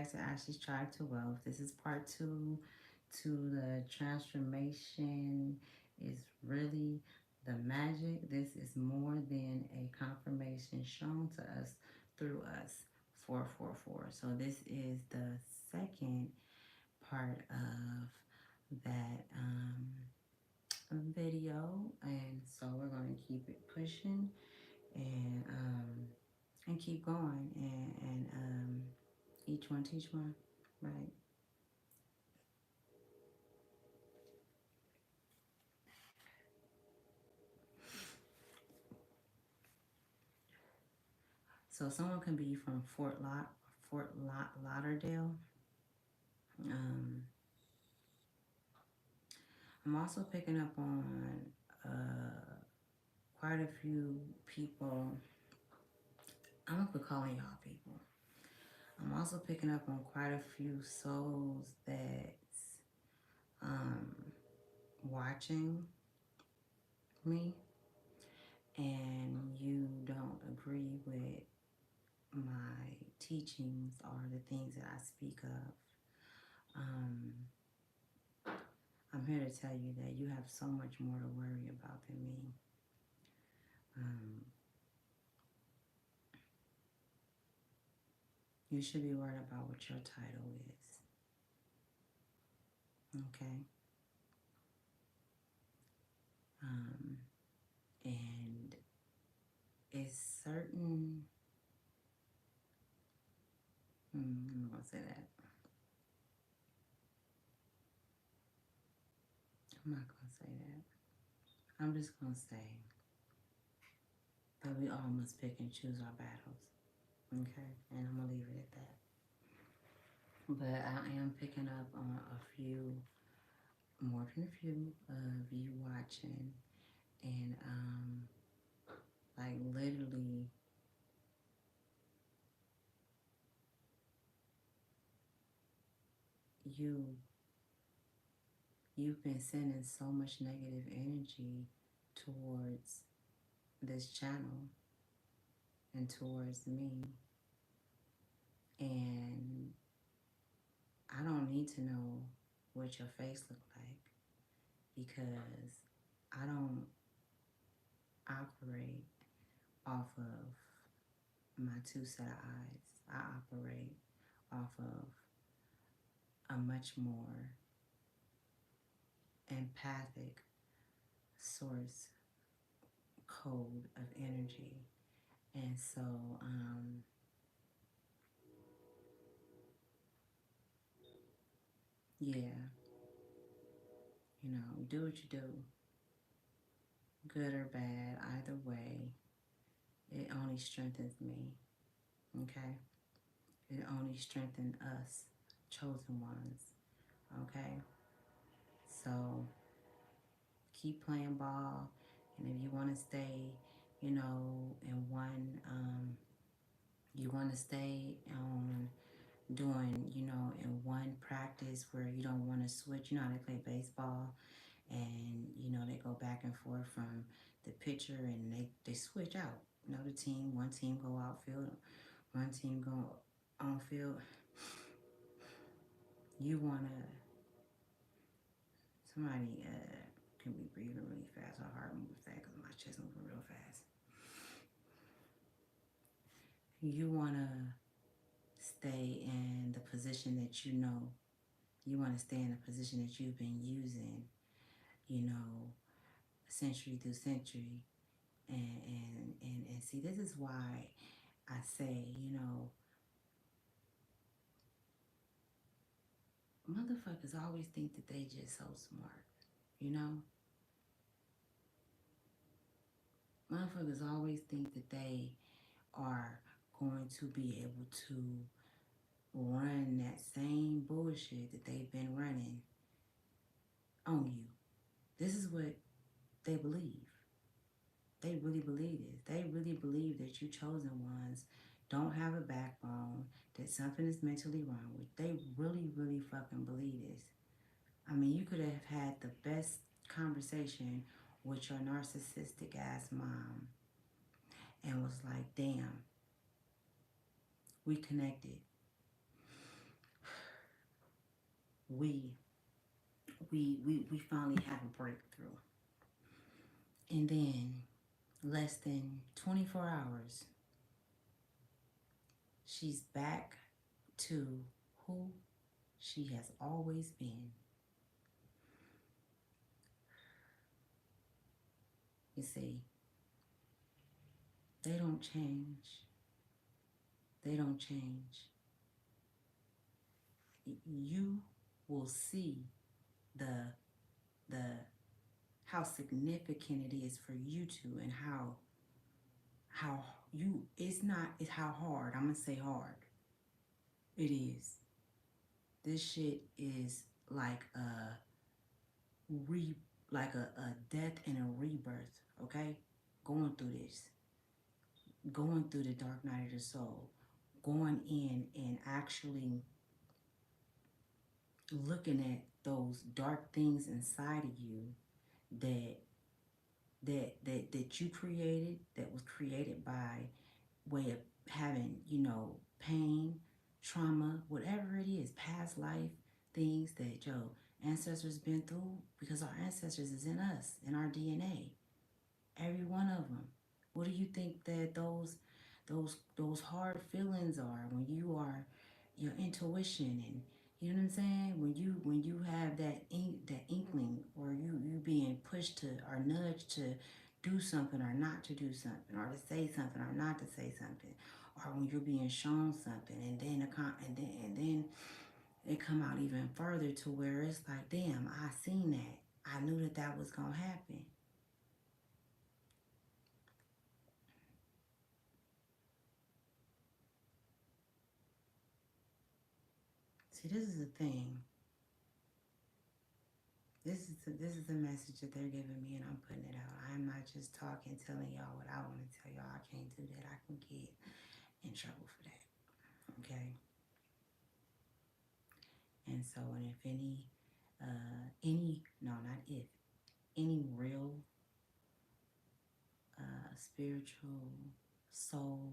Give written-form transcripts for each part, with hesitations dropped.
back to Ashley's Tribe to Wealth. This is part two to the transformation is really the magic. This is more than a confirmation shown to us through us. 444. So this is the second part of that video, and so we're going to keep it pushing and keep going and each one teach one, right? So someone can be from Lauderdale. Um, I'm also picking up on quite a few people. I'm gonna be calling y'all people. I'm also picking up on quite a few souls that's um, watching me, and you don't agree with my teachings or the things that I speak of. I'm here to tell you that you have so much more to worry about than me. Um, you should be worried about what your title is. Okay? Um, and it's certain, I'm not gonna say that. I'm not gonna say that. I'm just gonna say that we all must pick and choose our battles. Okay? And I'm gonna leave it at that. But I am picking up on a few, more than a few of you watching, and like literally you you've been sending so much negative energy towards this channel and towards me, and I don't need to know what your face look like, because I don't operate off of my two set of eyes. I operate off of a much more empathic source code of energy. And so, yeah, do what you do, good or bad, either way, it only strengthens me, okay? It only strengthens us, chosen ones, okay? So keep playing ball, and if you want to stay, in one, you want to stay on doing, in one practice where you don't want to switch. You know how they play baseball, and they go back and forth from the pitcher, and they switch out. One team go outfield, one team go on field. You wanna somebody can be breathing really fast or heart moving fast because my chest moving real fast. You wanna stay in the position that you know. You want to stay in a position that you've been using, you know, century through century. And see, this is why I say, motherfuckers always think that they just so smart, you know? Motherfuckers always think that they are going to be able to run that same bullshit that they've been running on you. This is what they believe. They really believe this. They really believe that you chosen ones don't have a backbone, that something is mentally wrong with. They really, really fucking believe this. I mean, you could have had the best conversation with your narcissistic ass mom and was like, damn, we connected. we we finally have a breakthrough. And then less than 24 hours, she's back to who she has always been. You see, they don't change. They don't change. You will see the the how significant it is for you two, and how you, it's not, it's how hard, I'm gonna say hard it is. This shit is like a re like a death and a rebirth, okay? Going through this, going through the dark night of the soul, going in and actually looking at those dark things inside of you that that you created, that was created by way of having, pain, trauma, whatever it is, past life things that your ancestors been through, because our ancestors is in us, in our DNA, every one of them. What do you think that those hard feelings are when you are your intuition, and you know what I'm saying, when you have that inkling, or you being pushed to or nudged to do something or not to do something, or to say something or not to say something, or when you're being shown something, and then and then it come out even further to where it's like, damn, I seen that, I knew that that was gonna happen. See, this is the thing. This is the message that they're giving me, and I'm putting it out. I'm not just talking, telling y'all what I want to tell y'all. I can't do that. I can get in trouble for that. Okay. And so, and if any, no, not if, any real spiritual soul,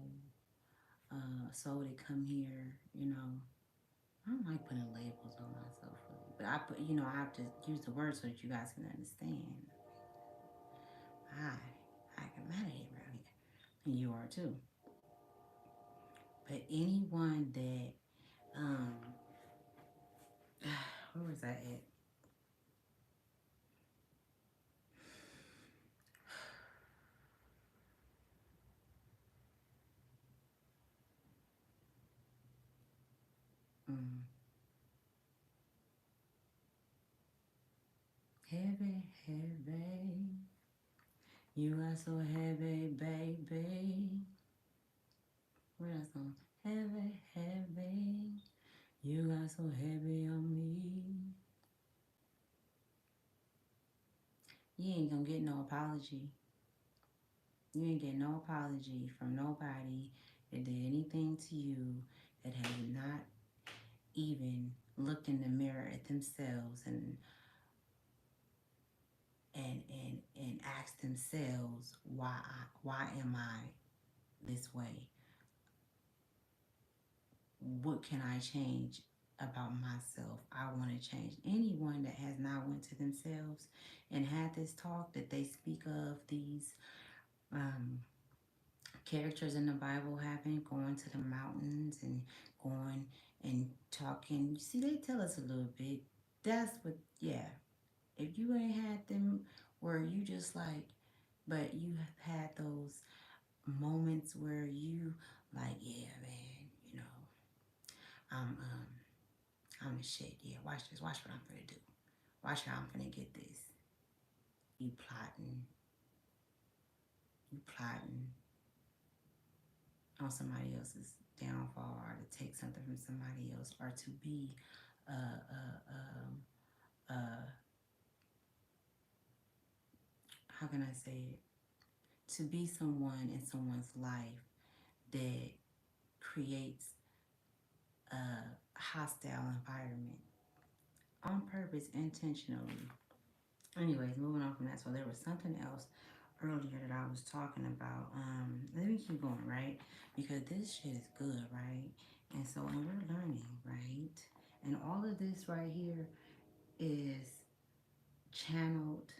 soul that come here, I don't like putting labels on myself, really, but I put, I have to use the word so that you guys can understand. I get mad at you around here, and you are too. But anyone that, um, where was I at? Mm. Heavy, heavy, you are so heavy, baby. Where that song? Heavy, heavy, you got so heavy on me. You ain't gonna get no apology. You ain't get no apology from nobody that did anything to you, that has not even looked in the mirror at themselves and ask themselves, why am I this way? What can I change about myself? I want to change. Anyone that has not went to themselves and had this talk that they speak of, these um, characters in the Bible having, going to the mountains and going and talking. You see, they tell us a little bit. That's what, yeah. If you ain't had them where you just like, but you have had those moments where you like, yeah, man, I'm I'm the shit. Yeah, watch this. Watch what I'm gonna do. Watch how I'm gonna get this. You plotting, you plotting on somebody else's downfall, or to take something from somebody else, or to be uh uh um uh how can I say it? To be someone in someone's life that creates a hostile environment on purpose, intentionally. Anyways, moving on from that. So there was something else earlier that I was talking about. Let me keep going, right? Because this shit is good, right? And so, and we're learning, right? And all of this right here is channeled,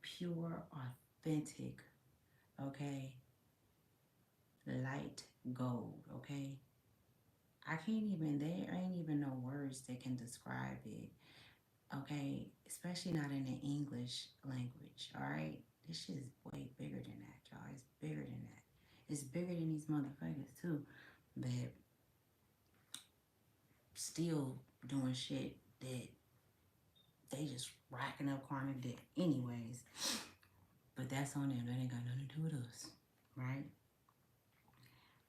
pure, authentic, okay? Light gold, okay? I can't even, there ain't even no words that can describe it, okay? Especially not in the English language, all right? This shit is way bigger than that, y'all. It's bigger than that. It's bigger than these motherfuckers, too. But still doing shit that they just racking up karma debt anyways. But that's on them. That ain't got nothing to do with us, right?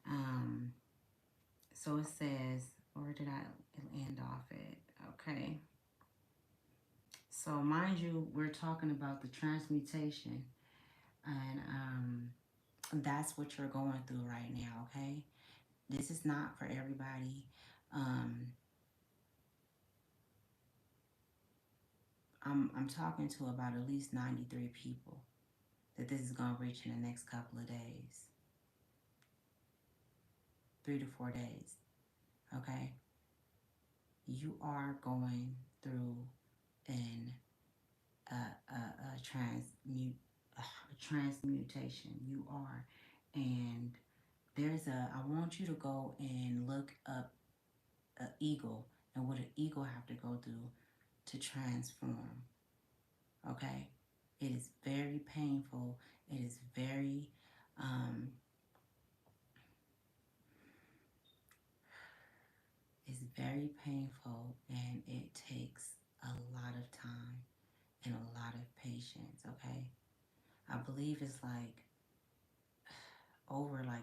Um, so it says, where did I end off at? Okay. So mind you, we're talking about the transmutation, and that's what you're going through right now. Okay, this is not for everybody. Um, I'm talking to about at least 93 people that this is gonna reach in the next couple of days, 3 to 4 days. Okay, you are going through an transmutation. You are, and there's a. I want you to go and look up an eagle and what an eagle have to go through to transform. Okay, it is very painful. It is very um, it's very painful, and it takes a lot of time and a lot of patience. Okay, I believe it's like over like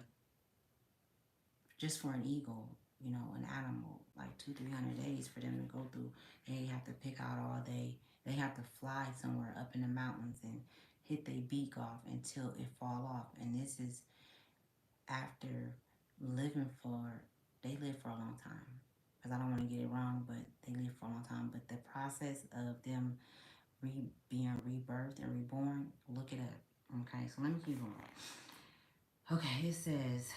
just for an eagle, you know, an animal, like 200-300 days for them to go through. They have to pick out all day. They have to fly somewhere up in the mountains and hit their beak off until it fall off. And this is after living for, they live for a long time. Because I don't want to get it wrong, but they live for a long time. But the process of them being rebirthed and reborn, look it up. Okay, so let me keep going. Okay, it says,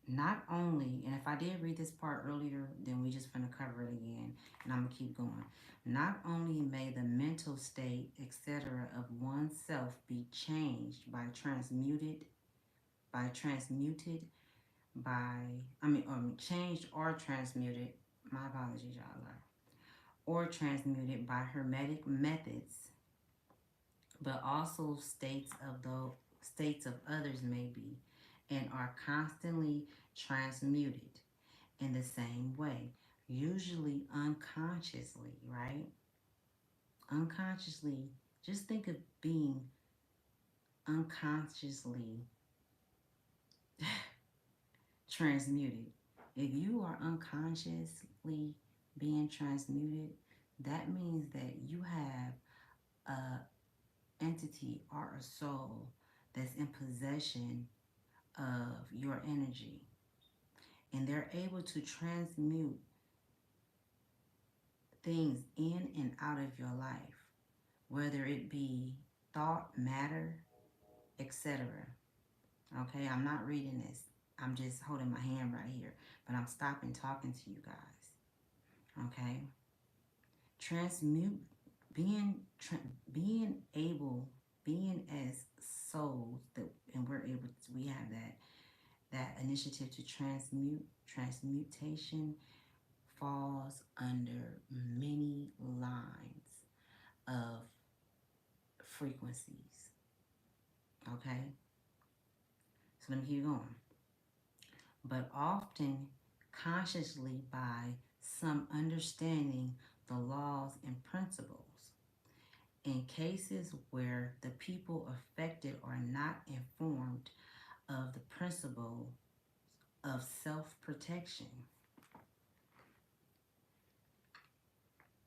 not only, and if I did read this part earlier, then we just gonna cover it again, and I'm gonna keep going. Not only may the mental state, etc., of oneself be changed by transmuted, by changed or transmuted. My apologies, y'all. Or transmuted by hermetic methods, but also states of others may be, and are constantly transmuted in the same way, usually unconsciously, right? Unconsciously, just think of being unconsciously transmuted. If you are unconsciously being transmuted, that means that you have a entity or a soul that's in possession of your energy, and they're able to transmute things in and out of your life, whether it be thought, matter, etc. Okay, I'm not reading this. I'm just holding my hand right here, but I'm stopping talking to you guys. Okay, transmute, being able, being as souls that, and we're able to, we have that initiative to transmutation falls under many lines of frequencies. Okay, so let me keep going. But often consciously by some understanding the laws and principles. In cases where the people affected are not informed of the principle of self-protection.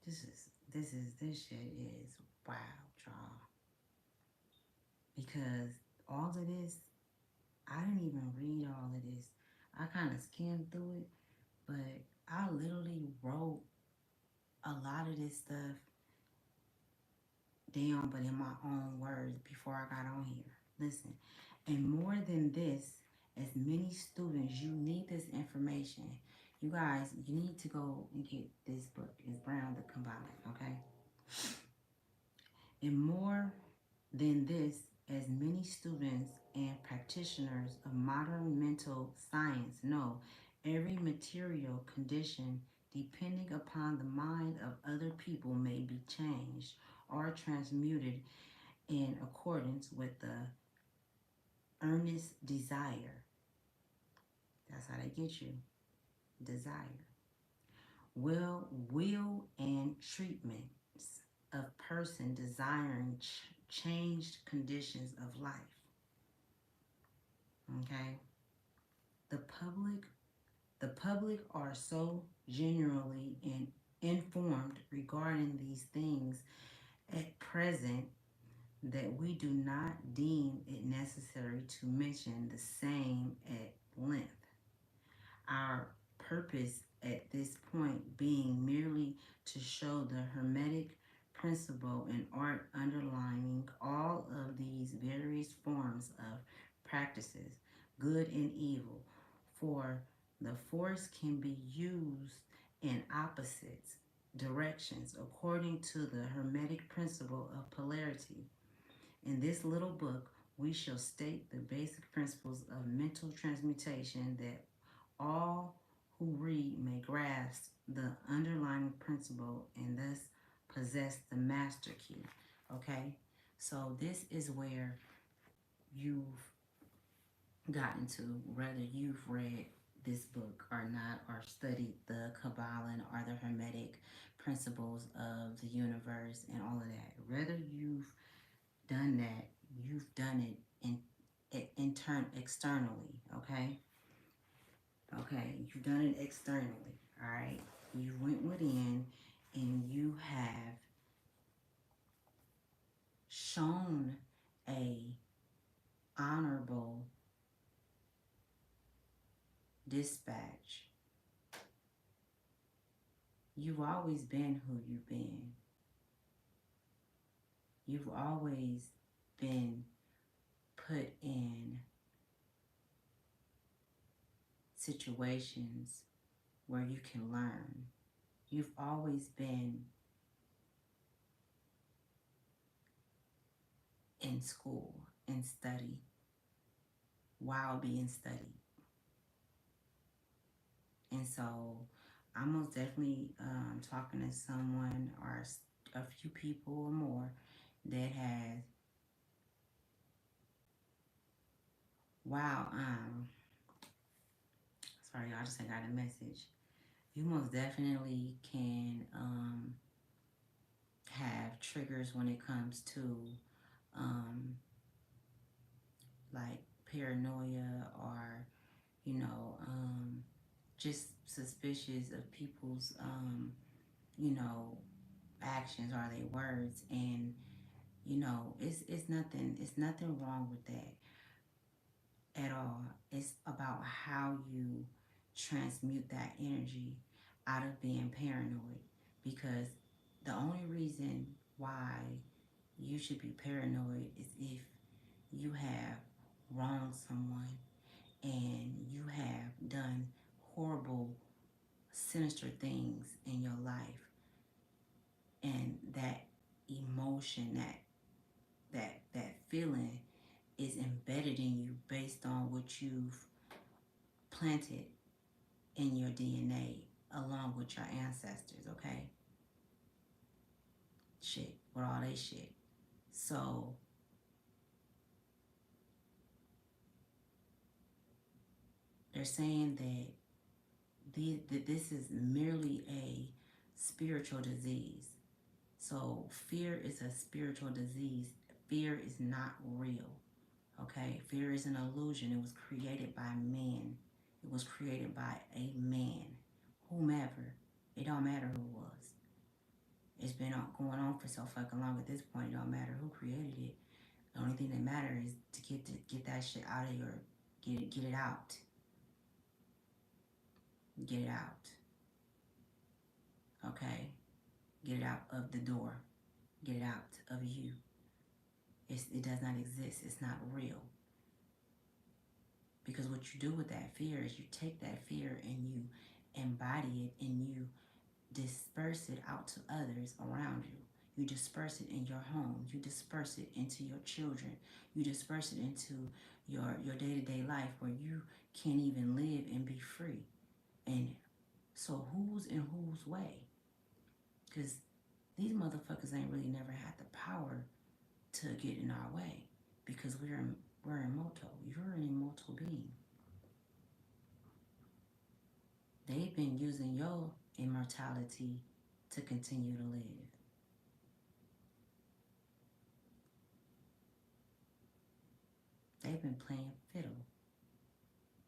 This shit is wild, y'all. Because all of this, I didn't even read all of this. I kind of skimmed through it, but I literally wrote a lot of this stuff down, but in my own words before I got on here. Listen, and more than this, as many students, you need this information. You guys, you need to go and get this book. It's Brown the Kabbalah, okay? And more than this, as many students and practitioners of modern mental science know, every material condition depending upon the mind of other people may be changed or transmuted in accordance with the earnest desire. That's how they get you. Desire. Will and treatments of person desiring changed conditions of life. Okay? The public the public are so generally informed regarding these things at present that we do not deem it necessary to mention the same at length. Our purpose at this point being merely to show the Hermetic principle and art underlying all of these various forms of practices, good and evil, for the force can be used in opposites directions according to the Hermetic principle of polarity. In this little book, we shall state the basic principles of mental transmutation that all who read may grasp the underlying principle and thus possess the master key. Okay? So this is where you've gotten to, whether you've read this book or not, or studied the Kabbalah or the Hermetic principles of the universe and all of that. Whether you've done that, you've done it externally, okay? Okay, you've done it externally, all right? You went within and you have shown a honorable dispatch. You've always been who you've been. You've always been put in situations where you can learn. You've always been in school and study while being studied. And so I'm most definitely talking to someone or a few people or more that has, wow, sorry, y'all, I just got a message. You most definitely can have triggers when it comes to um, like paranoia or, you know, just suspicious of people's, you know, actions or their words. And, you know, it's nothing wrong with that at all. It's about how you transmute that energy out of being paranoid, because the only reason why you should be paranoid is if you have wronged someone and you have done horrible, sinister things in your life, and that emotion, that feeling is embedded in you based on what you've planted in your DNA along with your ancestors, okay? Shit, with all they shit. So they're saying that this is merely a spiritual disease. So fear is a spiritual disease. Fear is not real. Okay? Fear is an illusion. It was created by man. It was created by a man. Whomever. It don't matter who it was. It's been going on for so fucking long at this point. It don't matter who created it. The only thing that matters is to get that shit out of your, get it out. Get it out. Okay? Get it out of the door. Get it out of you. It does not exist. It's not real. Because what you do with that fear is you take that fear and you embody it and you disperse it out to others around you. You disperse it in your home. You disperse it into your children. You disperse it into your day-to-day life where you can't even live and be free. And so who's in whose way? Because these motherfuckers ain't really never had the power to get in our way because we're immortal. You're an immortal being. They've been using your immortality to continue to live. They've been playing fiddle.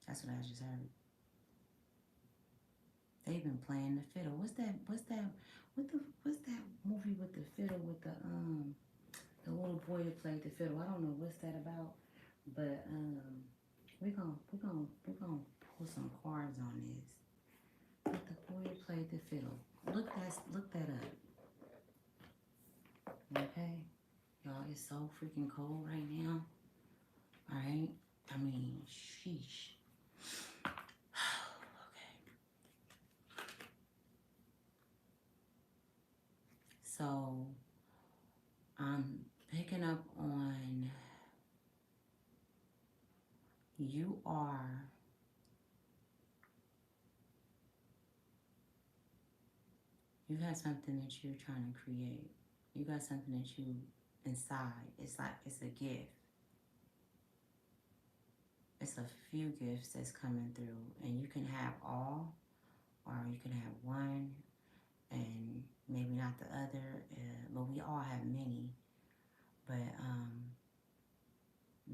That's what I just heard. They've been playing the fiddle. What's that? What's that movie with the fiddle with the little boy that played the fiddle? I don't know what's that about, but we're gonna pull some cards on this. But the boy that played the fiddle. Look that up. Okay, y'all. It's so freaking cold right now. All right. I mean, sheesh. Okay. So I'm picking up on you have something that you're trying to create. You got something that you inside. It's like it's a gift. It's a few gifts that's coming through, and you can have all, or you can have one, and maybe not the other. But we all have many. But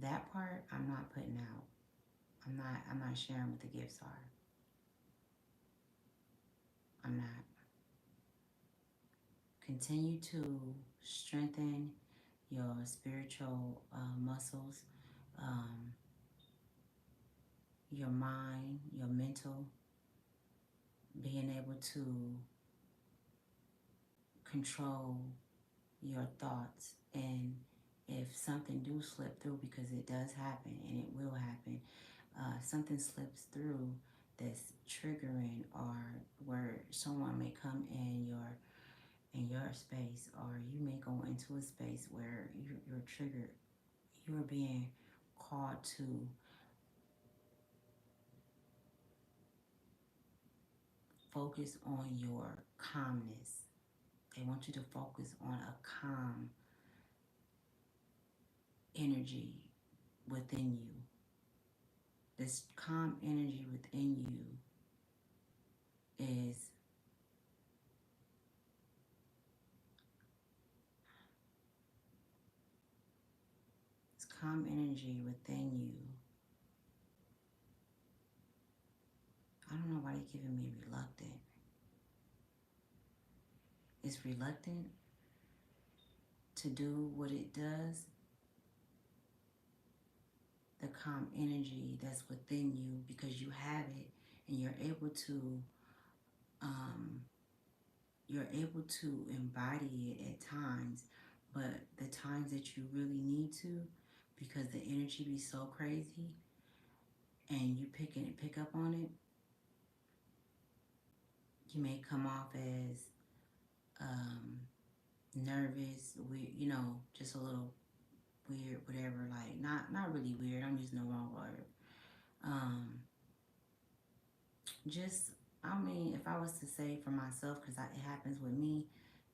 that part I'm not putting out. I'm not sharing what the gifts are. I'm not. Continue to strengthen your spiritual muscles, um, your mind, your mental, being able to control your thoughts. And if something do slip through, because it does happen and it will happen, something slips through that's triggering, or where someone may come in your space, or you may go into a space where you're triggered, you're being called to focus on your calmness. They want you to focus on a calm energy within you. This calm energy within you is this calm energy within you. I don't know why they're giving me reluctant. It's reluctant to do what it does. The calm energy that's within you, because you have it and um, you're able to embody it at times, but the times that you really need to, because the energy be so crazy and you pick up on it, you may come off as nervous, weird, just a little weird, whatever. Like not really weird. I'm using the wrong word. Just, I mean, if I was to say for myself, because it happens with me,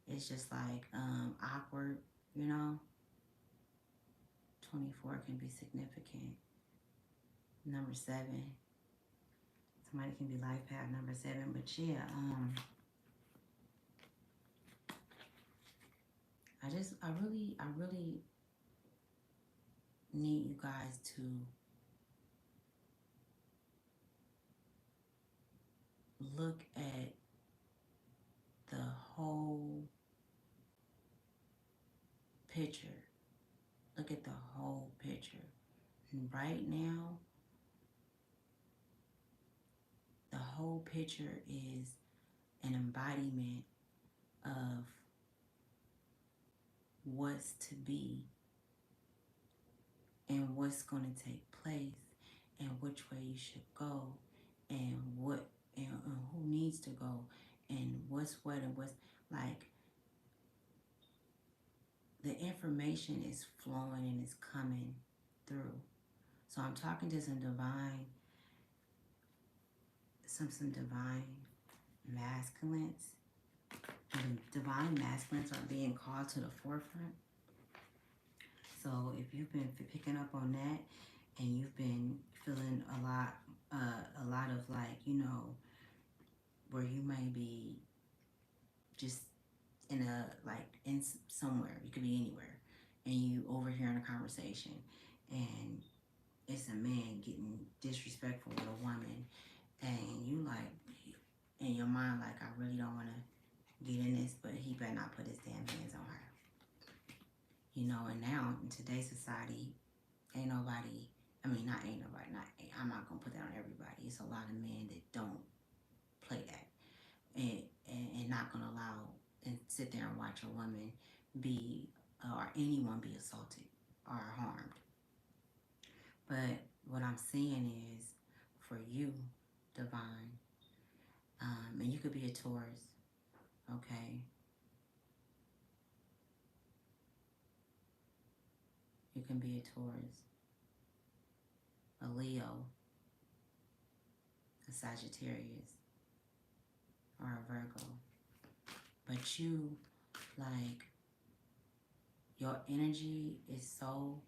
it's just like awkward, you know. 24 can be significant. Number 7, somebody can be life path number 7, but yeah, I really need you guys to look at the whole picture. Look at the whole picture. And right now, the whole picture is an embodiment of what's to be and what's going to take place and which way you should go and what and who needs to go and what's what and what's like the information is flowing and is coming through. So I'm talking to some divine masculines. And divine masculines are being called to the forefront. So if you've been picking up on that and you've been feeling a lot of like, you know, where you may be just in a like in somewhere, you could be anywhere, and you overhearing a conversation, and it's a man getting disrespectful with a woman, and you like in your mind like I really don't want to get in this, but he better not put his damn hands on her, you know. And now in today's society, ain't nobody. I mean, not ain't nobody. Not I'm not gonna put that on everybody. It's a lot of men that don't play that, and not gonna allow and sit there and watch a woman be or anyone be assaulted or harmed. But what I'm saying is, for you, divine, and you could be a Taurus, okay? You can be a Taurus, a Leo, a Sagittarius, or a Virgo. But you, like, your energy is so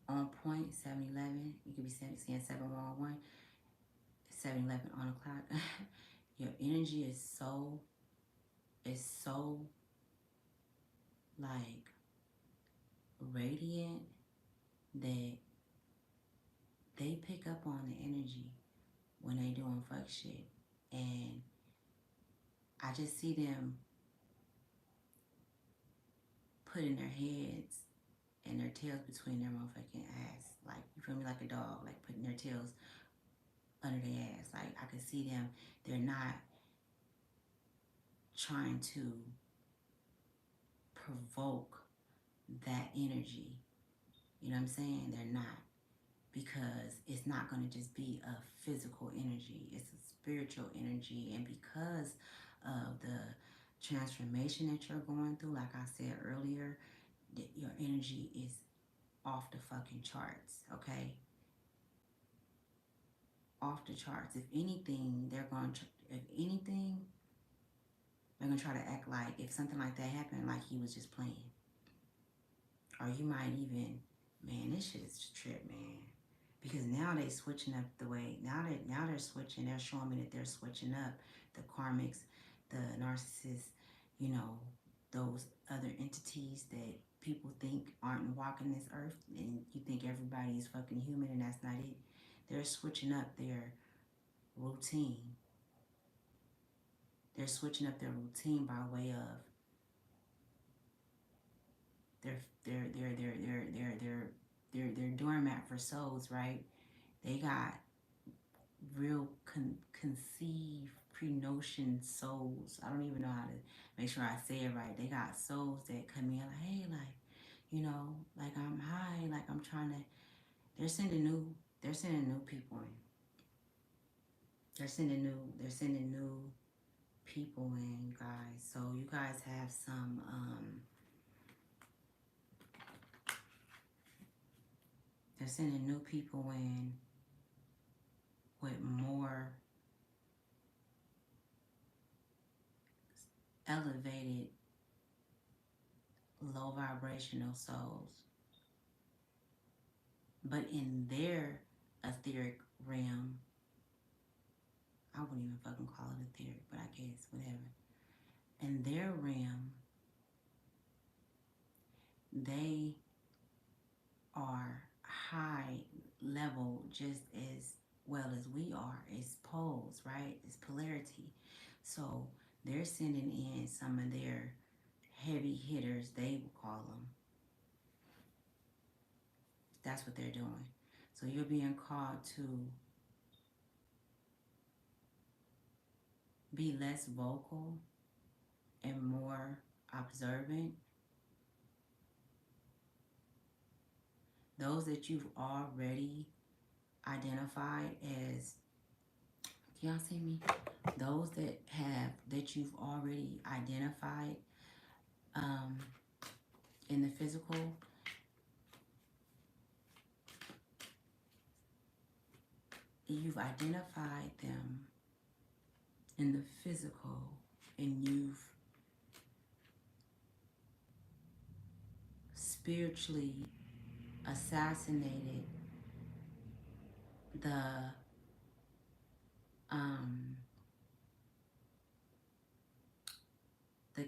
on point, 7-Eleven. You could be saying 711, 7-Eleven on the clock. Your energy is so like radiant that they pick up on the energy when they doing fuck shit. And I just see them putting their heads and their tails between their motherfucking ass. Like, you feel me? Like a dog, like putting their tails under their ass. Like, I can see them. They're not trying to provoke that energy. You know what I'm saying? They're not. Because it's not going to just be a physical energy. It's a spiritual energy. And because of the transformation that you're going through, like I said earlier, that your energy is off the fucking charts, okay? Off the charts. If anything, they're going to, if anything, they're going to try to act like if something like that happened, like he was just playing. Or you might even, man, this shit is a trip, man. Because now they switching up the way, now they're switching, they're showing me that they're switching up the karmics, the narcissists, you know, those other entities that people think aren't walking this earth, and you think everybody is fucking human, and that's not it. They're switching up their routine. They're switching up their routine by way of their doormat for souls, right? They got real conceived pre-notion souls. I don't even know how to make sure I say it right. They got souls that come in like, hey, like, you know, like I'm high, like I'm trying to. They're sending new people in. They're sending new people in, you guys. So you guys have some they're sending new people in with more elevated, low vibrational souls. But in their etheric realm, I wouldn't even fucking call it etheric, but I guess, whatever. In their realm, they are high level just as well as we are. It's poles, right? It's polarity. So they're sending in some of their heavy hitters, they will call them. That's what they're doing. So you're being called to be less vocal and more observant. Those that you've already identified as Y'all see me? Those that you've already identified um, in the physical, you've identified them in the physical, and you've spiritually assassinated the um the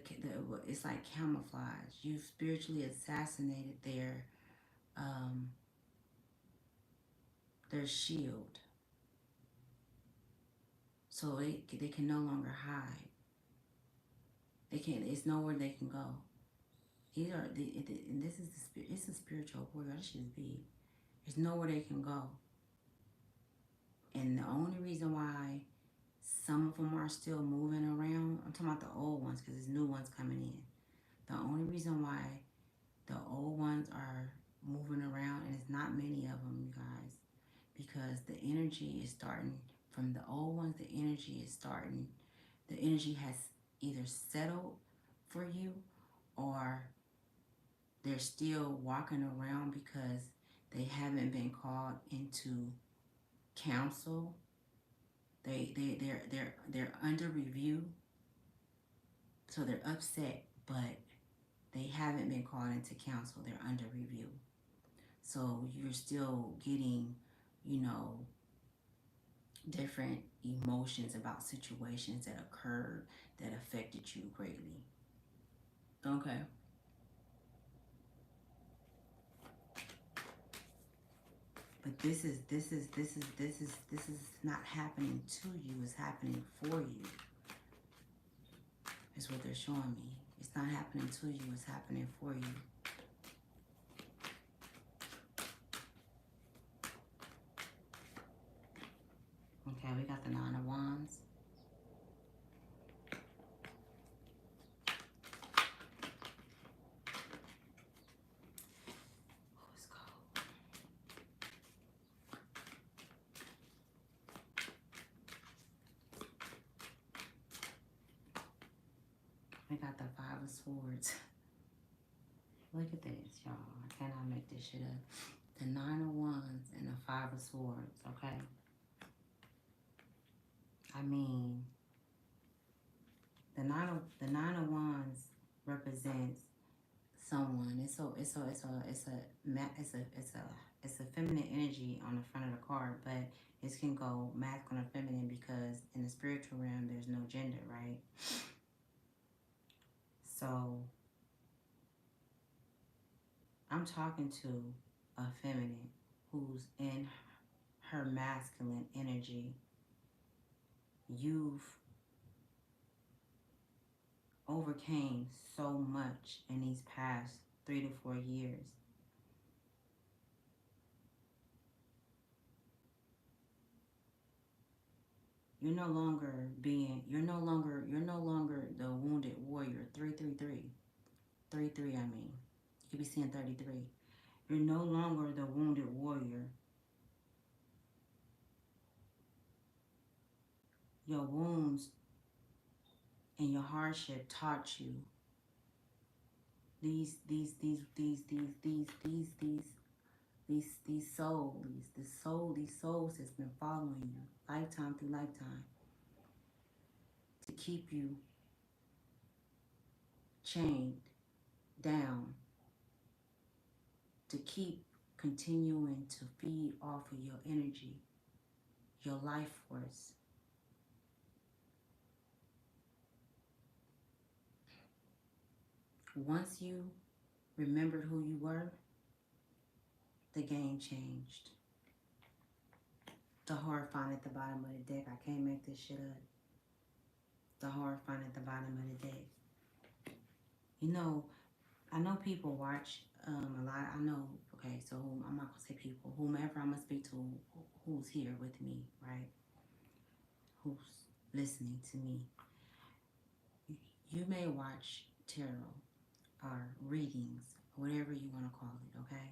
it's like camouflage. You've spiritually assassinated um their shield, so they can no longer hide. They can't. It's nowhere they can go. These are and this is the spirit. It's a spiritual warrior. This should be. There's nowhere they can go. And the only reason why some of them are still moving around, I'm talking about the old ones because there's new ones coming in. The only reason why the old ones are moving around, and it's not many of them, you guys, because the energy is starting from the old ones. The energy is starting. The energy has either settled for you, or they're still walking around because they haven't been called into council. They're under review, so they're upset, but they haven't been called into council. They're under review. So you're still getting, you know, different emotions about situations that occurred that affected you greatly. Okay. But this is not happening to you. It's happening for you. Is what they're showing me. It's not happening to you. It's happening for you. Okay, we got the Nine of Wands. Oh, it's cold. We got the Five of Swords. Look at this, y'all. I cannot make this shit up. The Nine of Wands and the Five of Swords, okay? I mean, the Nine of Wands represents someone. It's a feminine energy on the front of the card, but it can go masculine or feminine because in the spiritual realm there's no gender, right? So I'm talking to a feminine who's in her masculine energy. You've overcame so much in these past 3 to 4 years. You're no longer the wounded warrior. 333. 33, I mean. You could be seeing 33. You're no longer the wounded warrior. Your wounds and your hardship taught you these souls that's been following you lifetime through lifetime to keep you chained down, to keep continuing to feed off of your energy, your life force. Once you remembered who you were, the game changed. The Hierophant at the bottom of the deck. I can't make this shit up. The Hierophant at the bottom of the deck. You know, I know people watch a lot. I know, okay, so I'm not going to say people. Whomever I'm going to speak to, who's here with me, right? Who's listening to me. You may watch tarot or readings, whatever you want to call it, okay?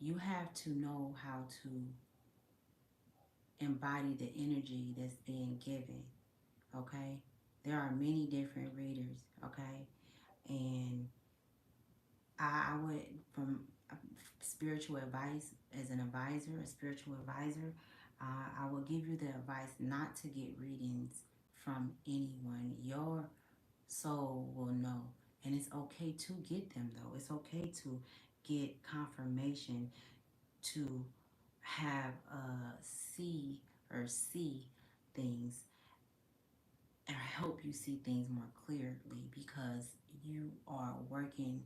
you have to know how to embody the energy that's being given. Okay, there are many different readers. Okay, and I would, from spiritual advice, as an advisor, a spiritual advisor, I will give you the advice not to get readings from anyone. Your soul will know. And it's okay to get them, though. It's okay to get confirmation, to have see or see things, and help you see things more clearly, because you are working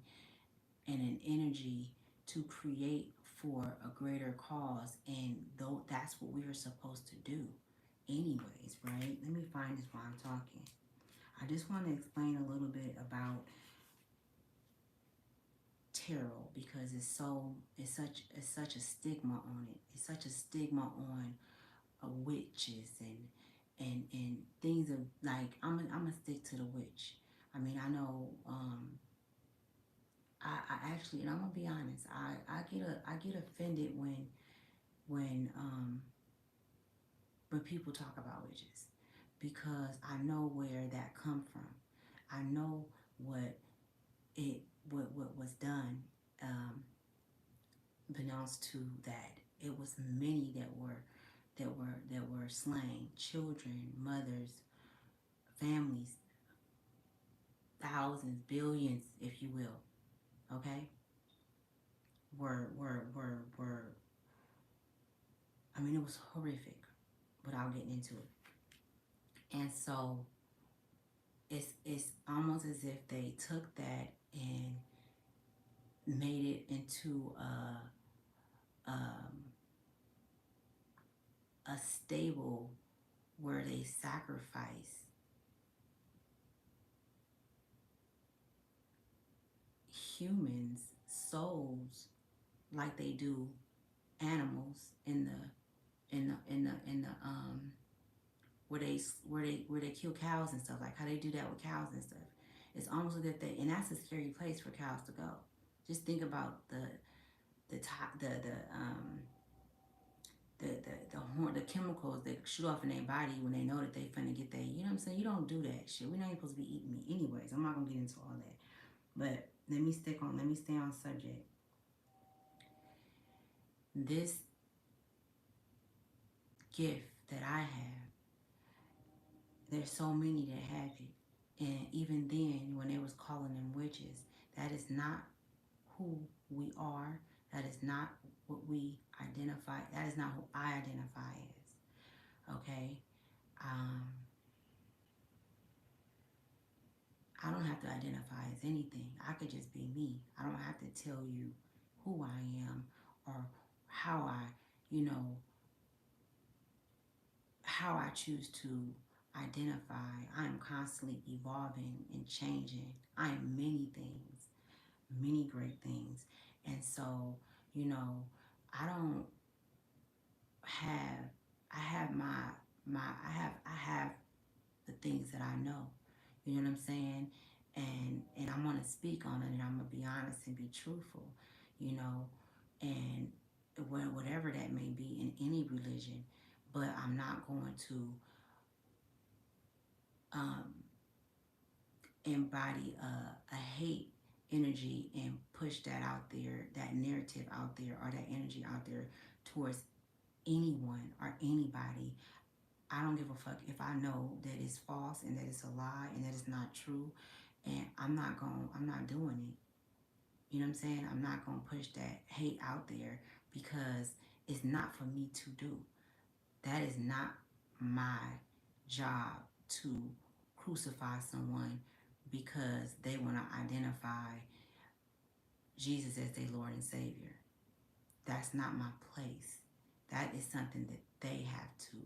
in an energy to create for a greater cause, and though that's what we are supposed to do anyways, right? Let me find this while I'm talking. I just want to explain a little bit about tarot, because it's such a stigma on it. It's such a stigma on witches and things of like, I'm gonna stick to the witch. I mean, I know, I actually, and I'm gonna be honest, I get offended when when people talk about witches, because I know where that come from. I know what it what was done, um, pronounced to that. It was many that were slain, children, mothers, families, thousands, billions, if you will. Okay, were I mean, it was horrific without getting into it. And so it's almost as if they took that and made it into a stable where they sacrifice humans' souls like they do animals in the where they kill cows and stuff, like how they do that with cows and stuff. It's almost as if they, and that's a scary place for cows to go. Just think about the chemicals they shoot off in their body when they know that they finna get that. You know what I'm saying? You don't do that shit. We're not even supposed to be eating meat, anyways. I'm not gonna get into all that. But let me stay on subject. This gift that I have, there's so many that have it. And even then, when they was calling them witches, that is not who we are. That is not what we identify. That is not who I identify as. Okay? Um, I don't have to identify as anything. I could just be me. I don't have to tell you who I am or how I, you know, how I choose to identify. I am constantly evolving and changing. I am many things, many great things. And so, you know, I don't have, I have I have the things that I know. You know what I'm saying? And I'm gonna speak on it, and I'm gonna be honest and be truthful, you know, and whatever that may be in any religion. But I'm not going to um, embody a hate energy and push that out there, that narrative out there, or that energy out there towards anyone or anybody. I don't give a fuck if I know that it's false and that it's a lie and that it's not true, and I'm not doing it. You know what I'm saying? I'm not gonna push that hate out there, because it's not for me to do. That is not my job, to crucify someone because they want to identify Jesus as their Lord and Savior. That's not my place. That is something that they have to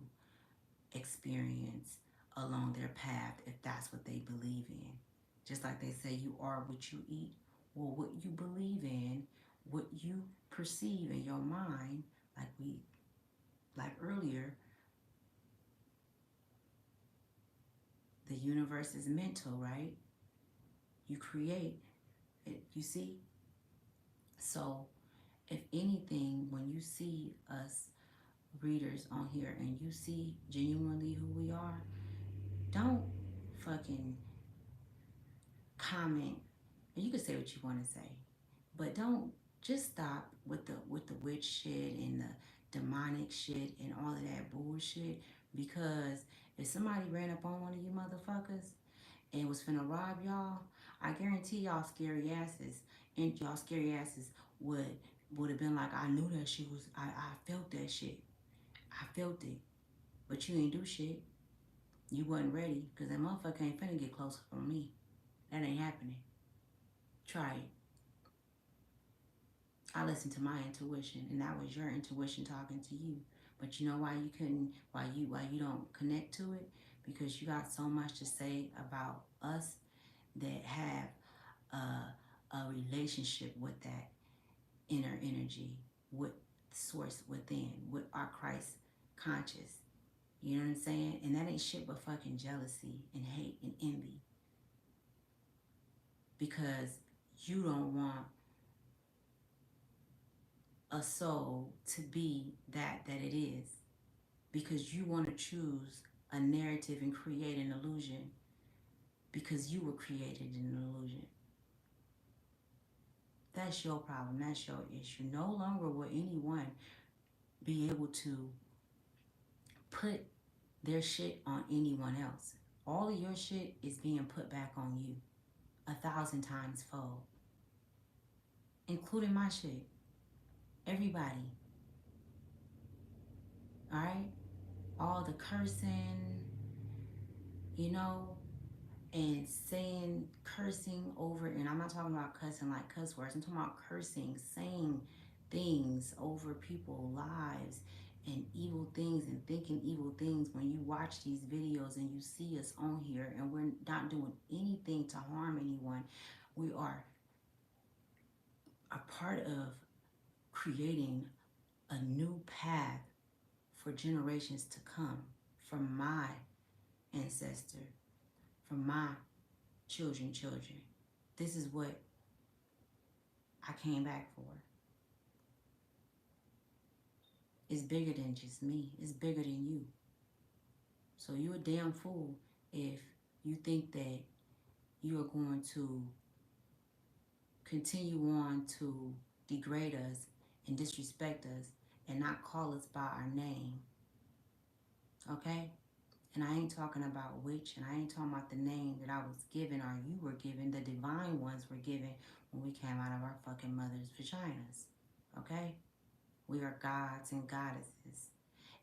experience along their path, if that's what they believe in. Just like they say, you are what you eat. Well, what you believe in, what you perceive in your mind, like earlier, the universe is mental, right? You create it, you see? So If anything, when you see us readers on here and you see genuinely who we are, don't fucking comment. And you can say what you want to say, but don't just stop with the witch shit and the demonic shit and all of that bullshit. Because if somebody ran up on one of you motherfuckers and was finna rob y'all, I guarantee y'all scary asses would have been like, I knew that shit was, I felt that shit. I felt it. But you ain't do shit. You wasn't ready, because that motherfucker ain't finna get closer from me. That ain't happening. Try it. I listened to my intuition, and that was your intuition talking to you. But you know why you couldn't, why you don't connect to it? Because you got so much to say about us that have a relationship with that inner energy, with source within, with our Christ conscious. You know what I'm saying? And that ain't shit but fucking jealousy and hate and envy. Because you don't want a soul to be that it is. Because you want to choose a narrative and create an illusion because you were created in an illusion. That's your problem. That's your issue. No longer will anyone be able to put their shit on anyone else. All of your shit is being put back on you 1,000 times fold, including my shit. Everybody. All right? All the cursing, you know, and saying cursing over, and I'm not talking about cussing like cuss words, I'm talking about cursing, saying things over people's lives and evil things and thinking evil things. When you watch these videos and you see us on here and we're not doing anything to harm anyone, we are a part of creating a new path for generations to come, from my ancestor, from my children. This is what I came back for. It's bigger than just me. It's bigger than you. So you're a damn fool if you think that you are going to continue on to degrade us and disrespect us and not call us by our name. Okay? And I ain't talking about witch, and I ain't talking about the name that I was given or you were given. The divine ones were given when we came out of our fucking mother's vaginas. Okay? We are gods and goddesses.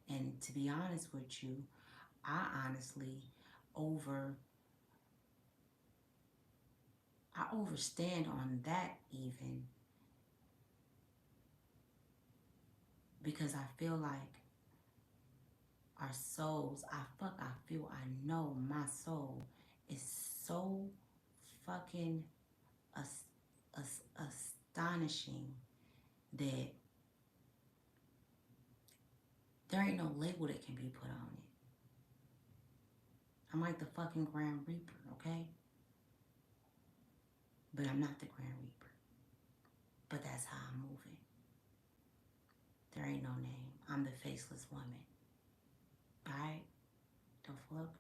And to be honest with you, I honestly overstand on that even, because I feel like our souls, I know my soul is so fucking astonishing that there ain't no label that can be put on it. I'm like the fucking Grand Reaper, okay? But I'm not the Grand Reaper. But that's how I'm moving. There ain't no name. I'm the faceless woman. Alright? The fuck?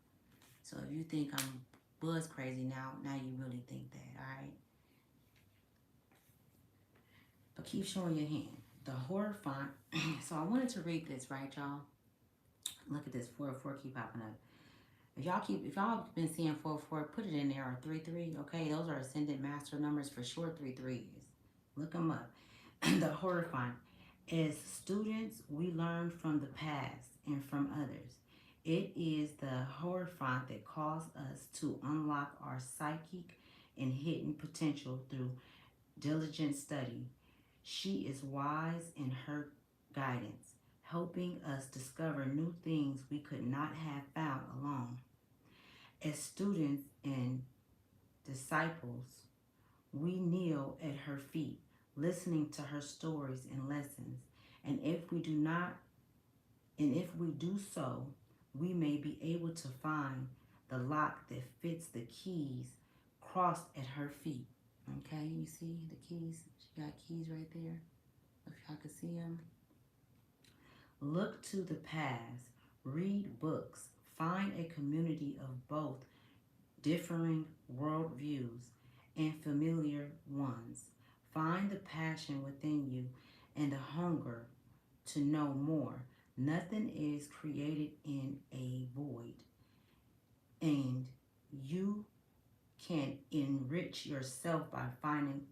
So if you think I'm buzz crazy now you really think that, alright? But keep showing your hand. The horror font. So I wanted to read this, right, y'all? Look at this. 404 keep popping up. If y'all been seeing 404, put it in there, or 33. Okay, those are ascendant master numbers for short 33s. Look them up. The horror font. As students, we learn from the past and from others. It is the horror font that calls us to unlock our psychic and hidden potential through diligent study. She is wise in her guidance, helping us discover new things we could not have found alone. As students and disciples, we kneel at her feet, listening to her stories and lessons. And if we do so, we may be able to find the lock that fits the keys crossed at her feet. Okay, you see the keys? She got keys right there. if y'all can see them. Look to the past, read books, find a community of both differing worldviews and familiar ones. Find the passion within you and the hunger to know more. Nothing is created in a void, and you can enrich yourself by finding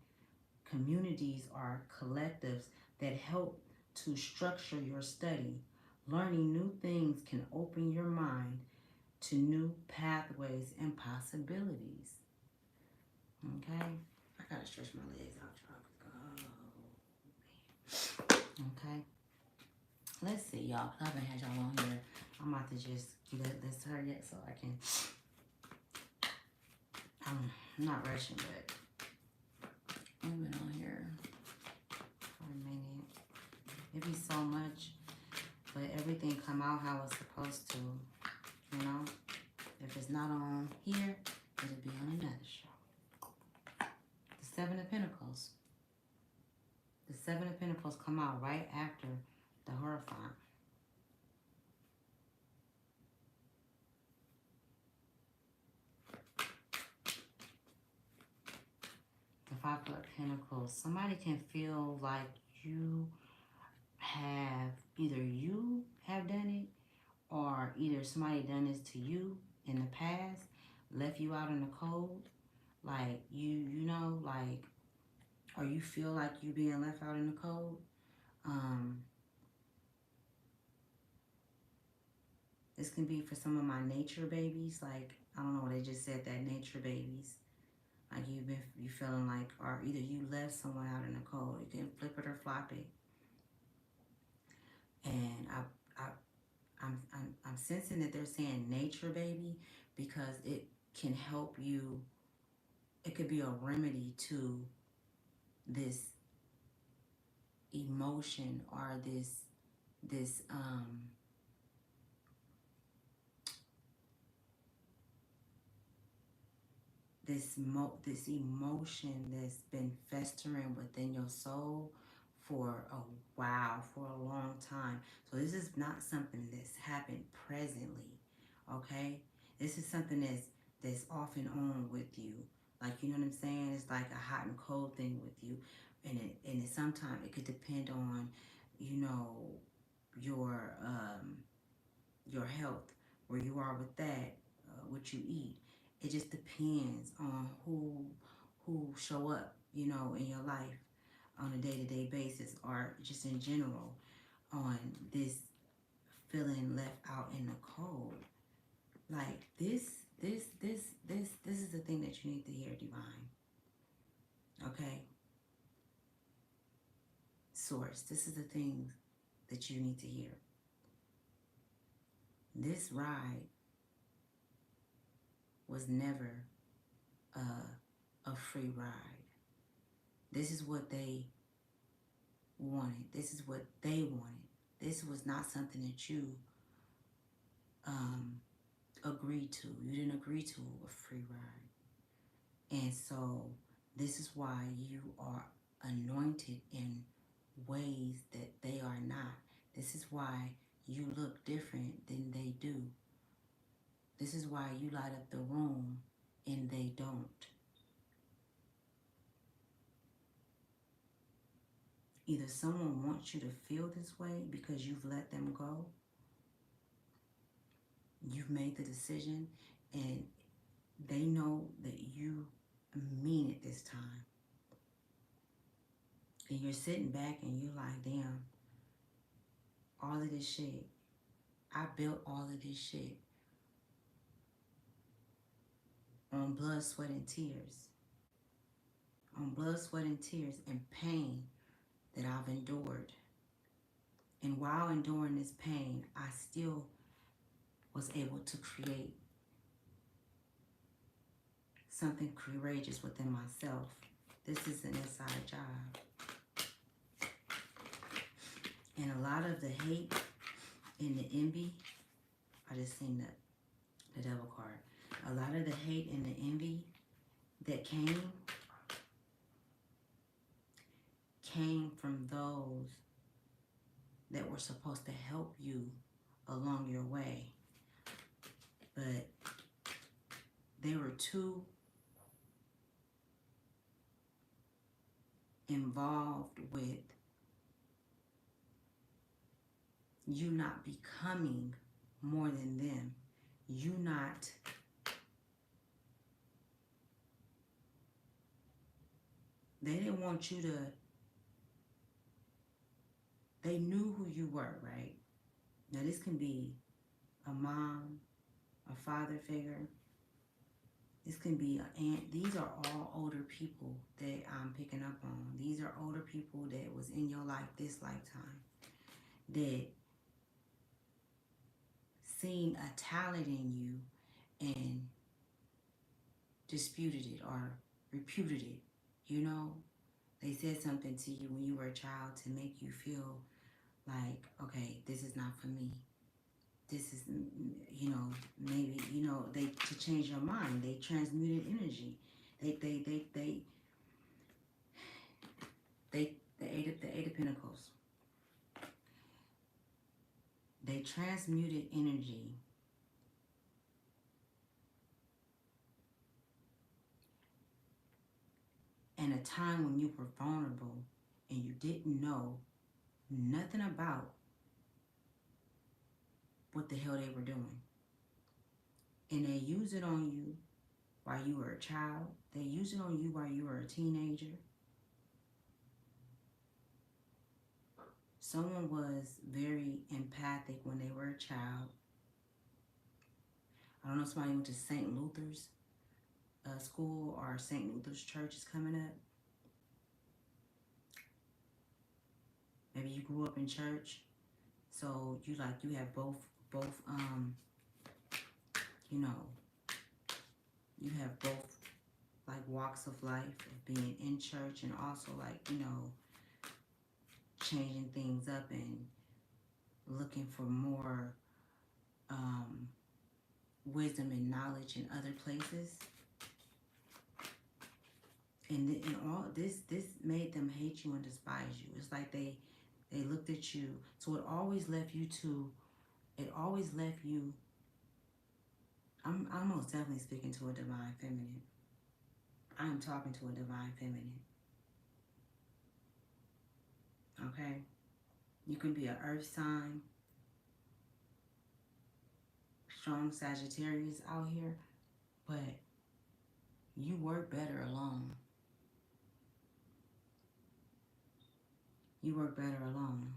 communities or collectives that help to structure your study. Learning new things can open your mind to new pathways and possibilities. Okay? I gotta stretch my legs out, y'all. Okay? Let's see, y'all. I haven't had y'all on here. I'm about to just get this her yet so I can. I'm not rushing, but I've been on here for a minute. It be so much, but everything come out how it's supposed to. You know, if it's not on here, it'll be on another show. The Seven of Pentacles. The Seven of Pentacles come out right after the Hierophant. The Five of Pentacles. Somebody can feel like you have, either you have done it, or either somebody done this to you in the past, left you out in the cold, like you know, like, or you feel like you being left out in the cold. This can be for some of my nature babies, like, I don't know, they just said that, nature babies. Like you feeling like, or either you left someone out in the cold. You can flip it or flop it. And I'm sensing that they're saying nature baby because it can help you. It could be a remedy to this emotion or this this emotion that's been festering within your soul for a while, for a long time. So this is not something that's happened presently, okay? This is something that's off and on with you. Like, you know what I'm saying? It's like a hot and cold thing with you. And it sometimes it could depend on, you know, your health, where you are with that, what you eat. It just depends on who show up, you know, in your life on a day-to-day basis, or just in general, on this feeling left out in the cold. Like this is the thing that you need to hear, divine. Okay? Source, this is the thing that you need to hear. This ride was never a free ride. This is what they wanted. This is what they wanted. This was not something that you agreed to. You didn't agree to a free ride. And so this is why you are anointed in ways that they are not. This is why you look different than they do. This is why you light up the room and they don't. Either someone wants you to feel this way because you've let them go, you've made the decision, and they know that you mean it this time. And you're sitting back and you're like, damn, all of this shit, I built all of this shit on blood, sweat, and tears. On blood, sweat, and tears, and pain that I've endured. And while enduring this pain, I still was able to create something courageous within myself. This is an inside job. And a lot of the hate and the envy, I just seen the devil card. A lot of the hate and the envy that came from those that were supposed to help you along your way, but they were too involved with you not becoming more than them. You not they didn't want you to, they knew who you were, right? Now this can be a mom, a father figure. This can be an aunt. These are all older people that I'm picking up on. These are older people that was in your life this lifetime, that seen a talent in you and disputed it or reputed it. You know, they said something to you when you were a child to make you feel like, okay, this is not for me. This is, maybe, they, to change your mind, they transmuted energy. The Eight of Pentacles. They transmuted energy in a time when you were vulnerable and you didn't know nothing about what the hell they were doing. And they used it on you while you were a child. They used it on you while you were a teenager. Someone was very empathic when they were a child. I don't know, somebody went to St. Luther's school, or St. Luther's church is coming up. Maybe you grew up in church, so you have both you have both like walks of life of being in church and also changing things up and looking for more wisdom and knowledge in other places. And all this made them hate you and despise you. It's like they looked at you. So it always left you. I'm most definitely speaking to a divine feminine. I am talking to a divine feminine. Okay? You can be an earth sign, strong Sagittarius out here, but you work better alone. You work better alone.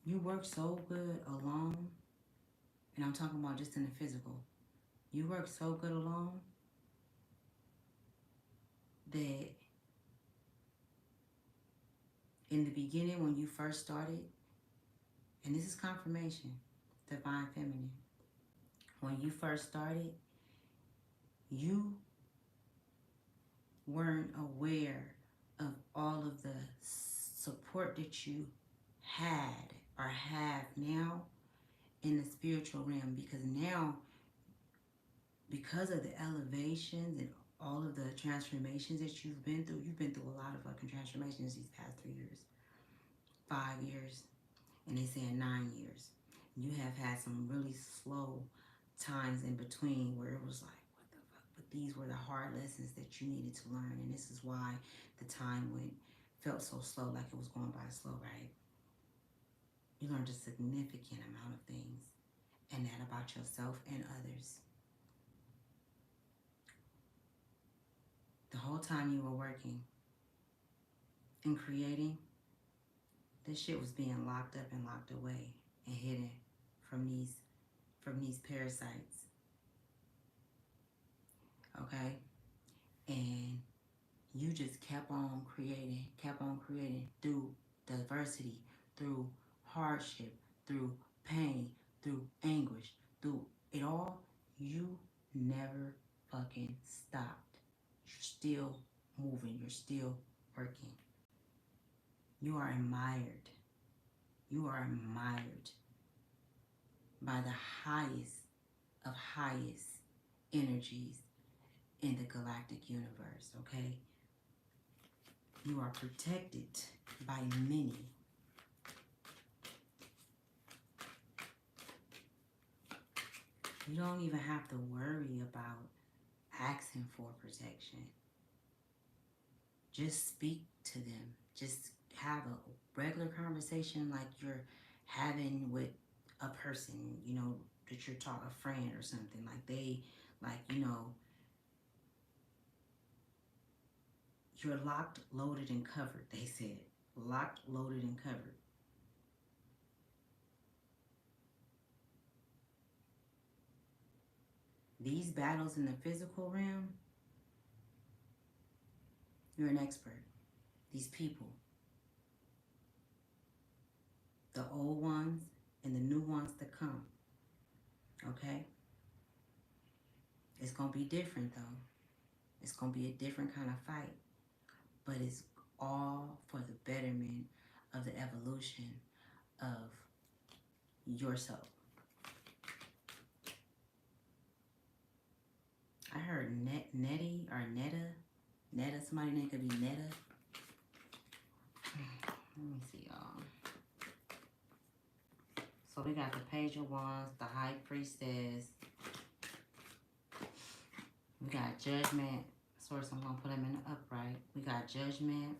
You work so good alone, and I'm talking about just in the physical. You work so good alone that in the beginning when you first started, and this is confirmation, divine feminine, when you first started, you weren't aware of all of the support that you had or have now in the spiritual realm, because now, because of the elevations and all of the transformations that you've been through a lot of fucking transformations these past 3 years, 5 years, and they saying 9 years. You have had some really slow times in between where it was like, what the fuck? But these were the hard lessons that you needed to learn, and this is why the time felt so slow, like it was going by slow, right? You learned a significant amount of things, and that about yourself and others. The whole time you were working and creating, this shit was being locked up and locked away and hidden from these parasites. Okay? And you just kept on creating through diversity, through hardship, through pain, through anguish, through it all. You never fucking stopped. You're still moving. You're still working. You are admired. You are admired by the highest of highest energies in the galactic universe, okay? You are protected by many. You don't even have to worry about asking for protection. Just speak to them. Just have a regular conversation like you're having with a person, you know, that you're talking, a friend or something. Like they, like, you know, you're locked, loaded, and covered, they said. Locked, loaded, and covered. These battles in the physical realm, you're an expert. These people, the old ones and the new ones to come, okay? It's going to be different though. It's going to be a different kind of fight, but it's all for the betterment of the evolution of yourself. I heard Nettie or Netta, somebody name could be Netta. Let me see, y'all. So we got the Page of Wands, the High Priestess. We got Judgment. Source, I'm going to put them in the upright. We got Judgment.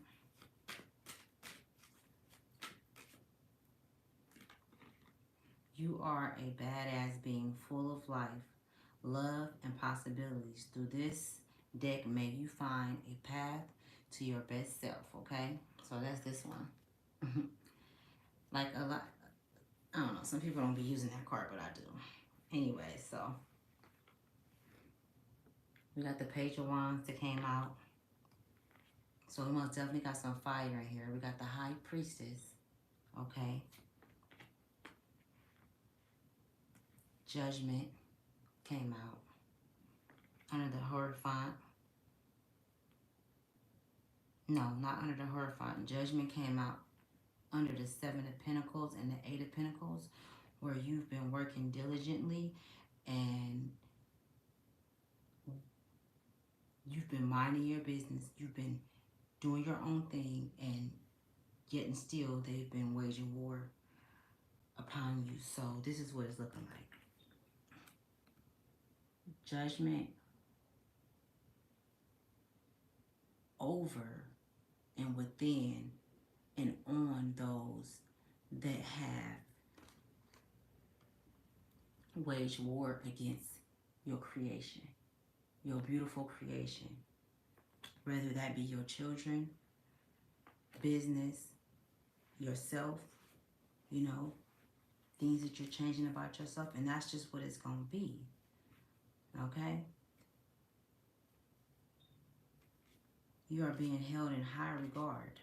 You are a badass being full of life, love, and possibilities. Through this deck, may you find a path to your best self, okay? So that's this one. Like a lot, I don't know, some people don't be using that card, but I do. Anyway, so we got the Page of Wands that came out. So we most definitely got some fire in here. We got the High Priestess, okay? Judgment came out under the Hierophant. No, not under the Hierophant. Judgment came out under the Seven of Pentacles and the Eight of Pentacles, where you've been working diligently and you've been minding your business. You've been doing your own thing, and yet and still they've been waging war upon you. So this is what it's looking like. Judgment over and within and on those that have waged war against your creation, your beautiful creation, whether that be your children, business, yourself, you know, things that you're changing about yourself, and that's just what it's going to be, okay? You are being held in high regard.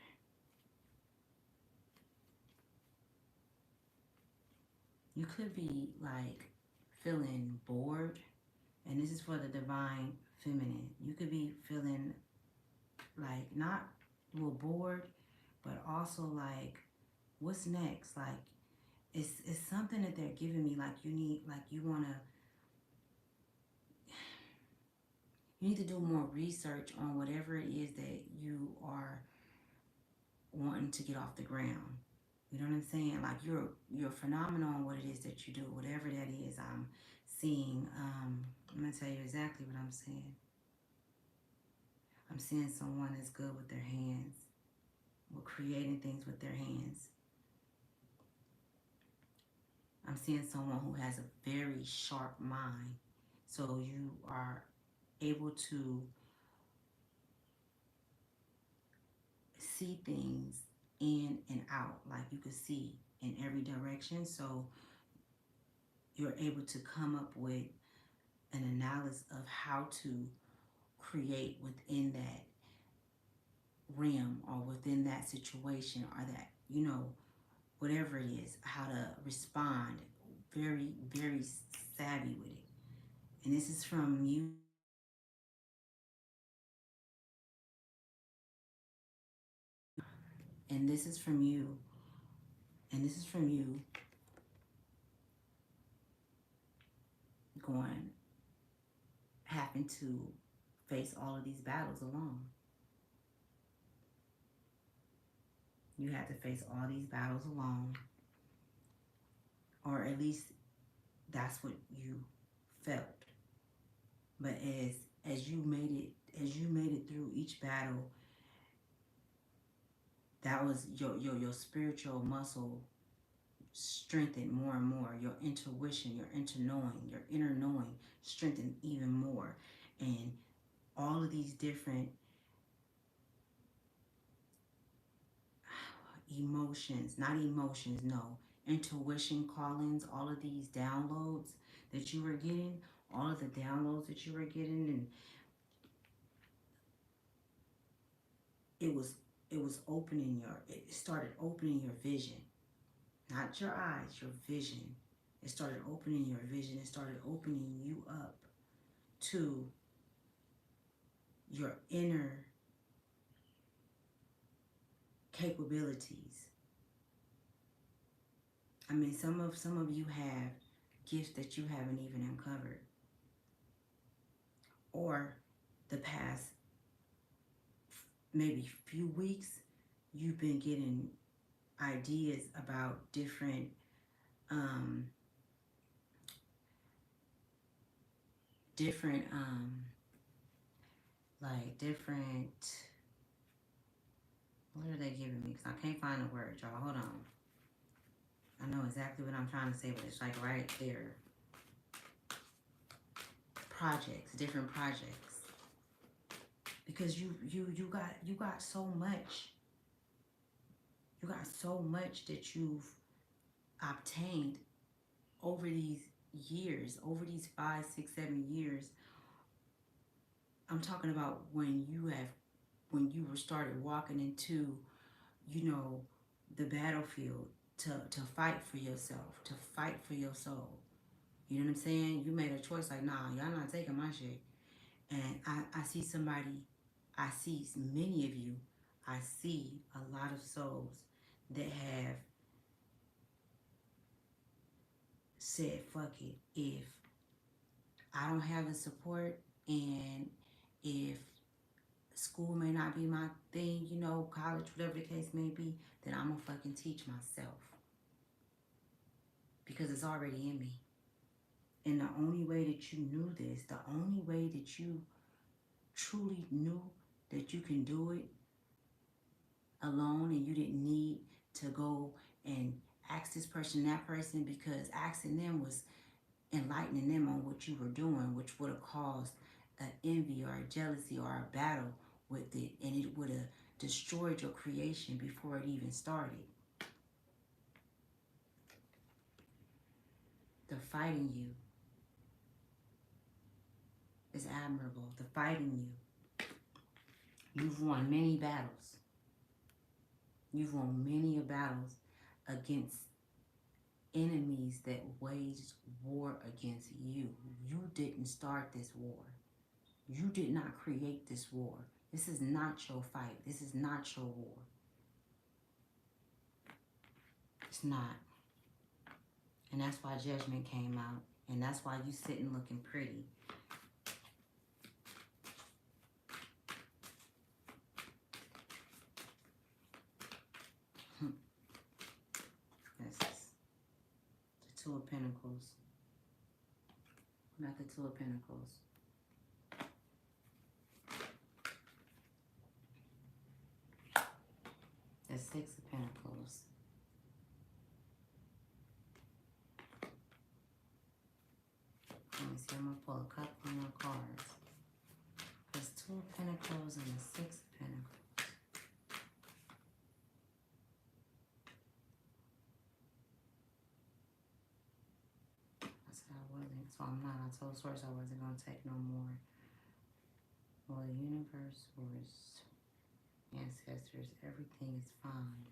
You could be like feeling bored, and this is for the divine feminine. You could be feeling like not a little bored, but also like, what's next? Like, it's something that they're giving me, like you need, like you need to do more research on whatever it is that you are wanting to get off the ground. You know what I'm saying? Like you're phenomenal on what it is that you do, whatever that is. I'm seeing, I'm gonna tell you exactly what I'm saying. I'm seeing someone that's good with their hands, with creating things with their hands. I'm seeing someone who has a very sharp mind. So you are able to see things in and out. Like you could see in every direction. So you're able to come up with an analysis of how to create within that realm or within that situation or that, you know, whatever it is, how to respond. Very, very savvy with it. And this is from you. And this is from you. And this is from you going, having to face all of these battles alone. You had to face all these battles alone, or at least that's what you felt. But as you made it through each battle, that was your spiritual muscle strengthened more and more. Your intuition, your inner knowing strengthened even more. And all of these different emotions, not emotions, no, intuition callings, all of these downloads that you were getting, all of the downloads that you were getting, and it started opening your vision, not your eyes, your vision. It started opening your vision. It started opening you up to your inner capabilities. I mean, some of you have gifts that you haven't even uncovered, or the past maybe few weeks, you've been getting ideas about different um, different like different, what are they giving me? Because I can't find the word, y'all. Hold on. I know exactly what I'm trying to say, but it's like right there. Projects, different projects. Because you got so much. You got so much that you've obtained over these years, over these 5, 6, 7 years. I'm talking about when you were started walking into, you know, the battlefield to fight for yourself, to fight for your soul. You know what I'm saying? You made a choice like, nah, y'all not taking my shit. And I see somebody, I see many of you, I see a lot of souls that have said, fuck it. If I don't have the support, and if school may not be my thing, you know, college, whatever the case may be, then I'm gonna fucking teach myself. Because it's already in me. And the only way that you knew this, the only way that you truly knew that you can do it alone, and you didn't need to go and ask this person, that person, because asking them was enlightening them on what you were doing, which would have caused an envy or a jealousy or a battle with it, and it would have destroyed your creation before it even started. The fighting you is admirable. The fighting you. You've won many battles. You've won many battles against enemies that waged war against you. You didn't start this war. You did not create this war. This is not your fight. This is not your war. It's not. And that's why judgment came out. And that's why you sitting looking pretty. This is the Two of Pentacles. Not the Two of Pentacles. The Six of Pentacles. Let me see, I'm going to pull a couple more cards. There's Two of Pentacles and the Six of Pentacles. I said I wasn't, so I'm not. I told Source I wasn't going to take no more. Well, the universe, Source, ancestors, everything is fine.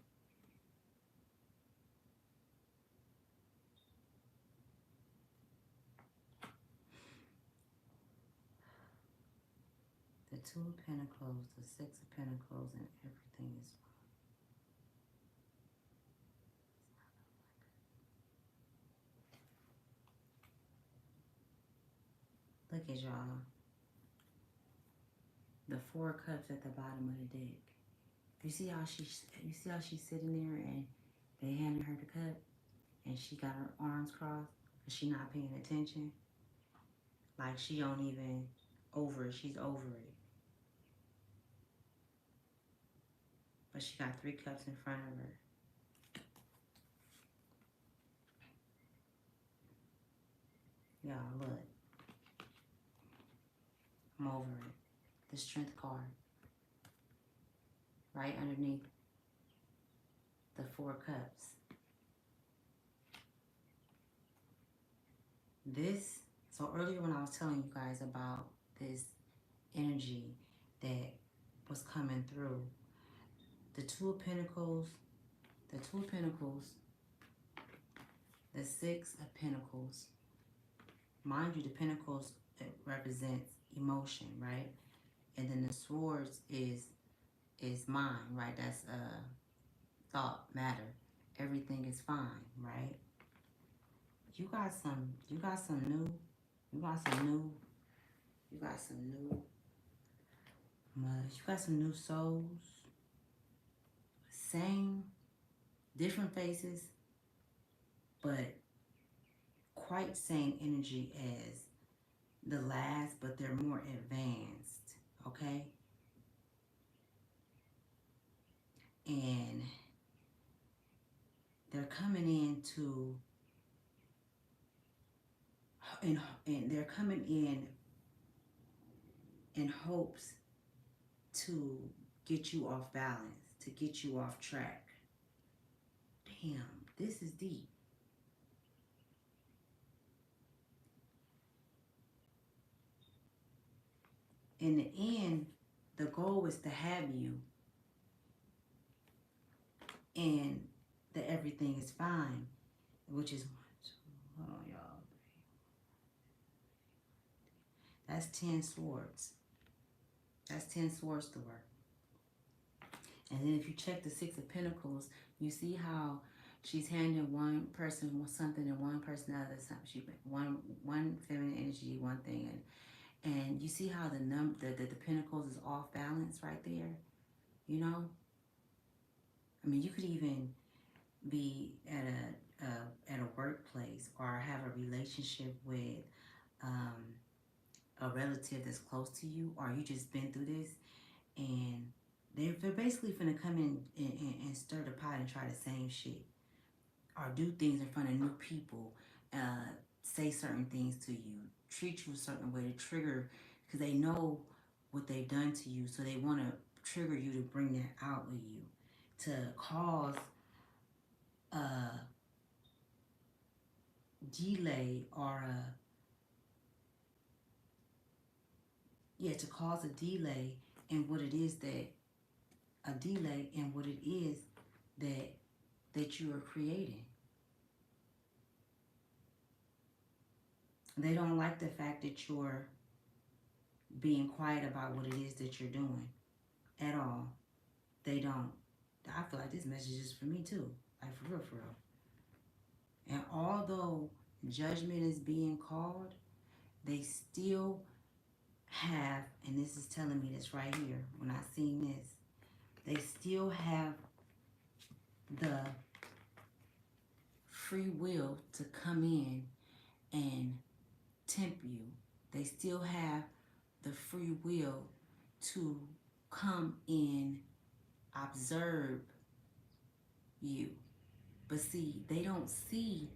The Two of Pentacles, the Six of Pentacles, and everything is fine. Look at y'all. The Four of Cups at the bottom of the deck. you see how she's sitting there and they handed her the cup and she got her arms crossed and she not paying attention. Like she don't even over it. She's over it. But she got 3 cups in front of her. Y'all, look. I'm over it. The strength card. Right underneath the 4 cups. This, so earlier when I was telling you guys about this energy that was coming through, the 2 of Pentacles, the 2 of Pentacles, the 6 of Pentacles. Mind you, the Pentacles, it represents emotion, right? And then the Swords is mind, right? That's thought, matter. Everything is fine, right? You got some new, you got some new souls. Same, different faces, but quite same energy as the last, but they're more advanced, okay? And they're coming into, and they're coming in hopes to get you off balance, to get you off track. Damn, this is deep. In the end, the goal is to have you and that everything is fine, which is, hold on y'all, that's 10 swords. That's 10 swords to work. And then if you check the 6 of Pentacles, you see how she's handing one person something and one person other something. She one feminine energy, one thing, and you see how the Pentacles is off balance right there. You know, I mean, you could even be at a workplace or have a relationship with a relative that's close to you, or you just been through this, and they're basically finna come in and stir the pot and try the same shit, or do things in front of new people, say certain things to you, treat you a certain way to trigger, because they know what they've done to you, so they want to trigger you to bring that out of you, to cause a delay or to cause a delay in what it is that that you are creating. They don't like the fact that you're being quiet about what it is that you're doing at all. They don't. I feel like this message is for me too. Like for real, for real. And although judgment is being called, they still have, and this is telling me this right here, when I seen this, they still have the free will to come in and tempt you. They still have the free will to come in, observe you. But see, they don't see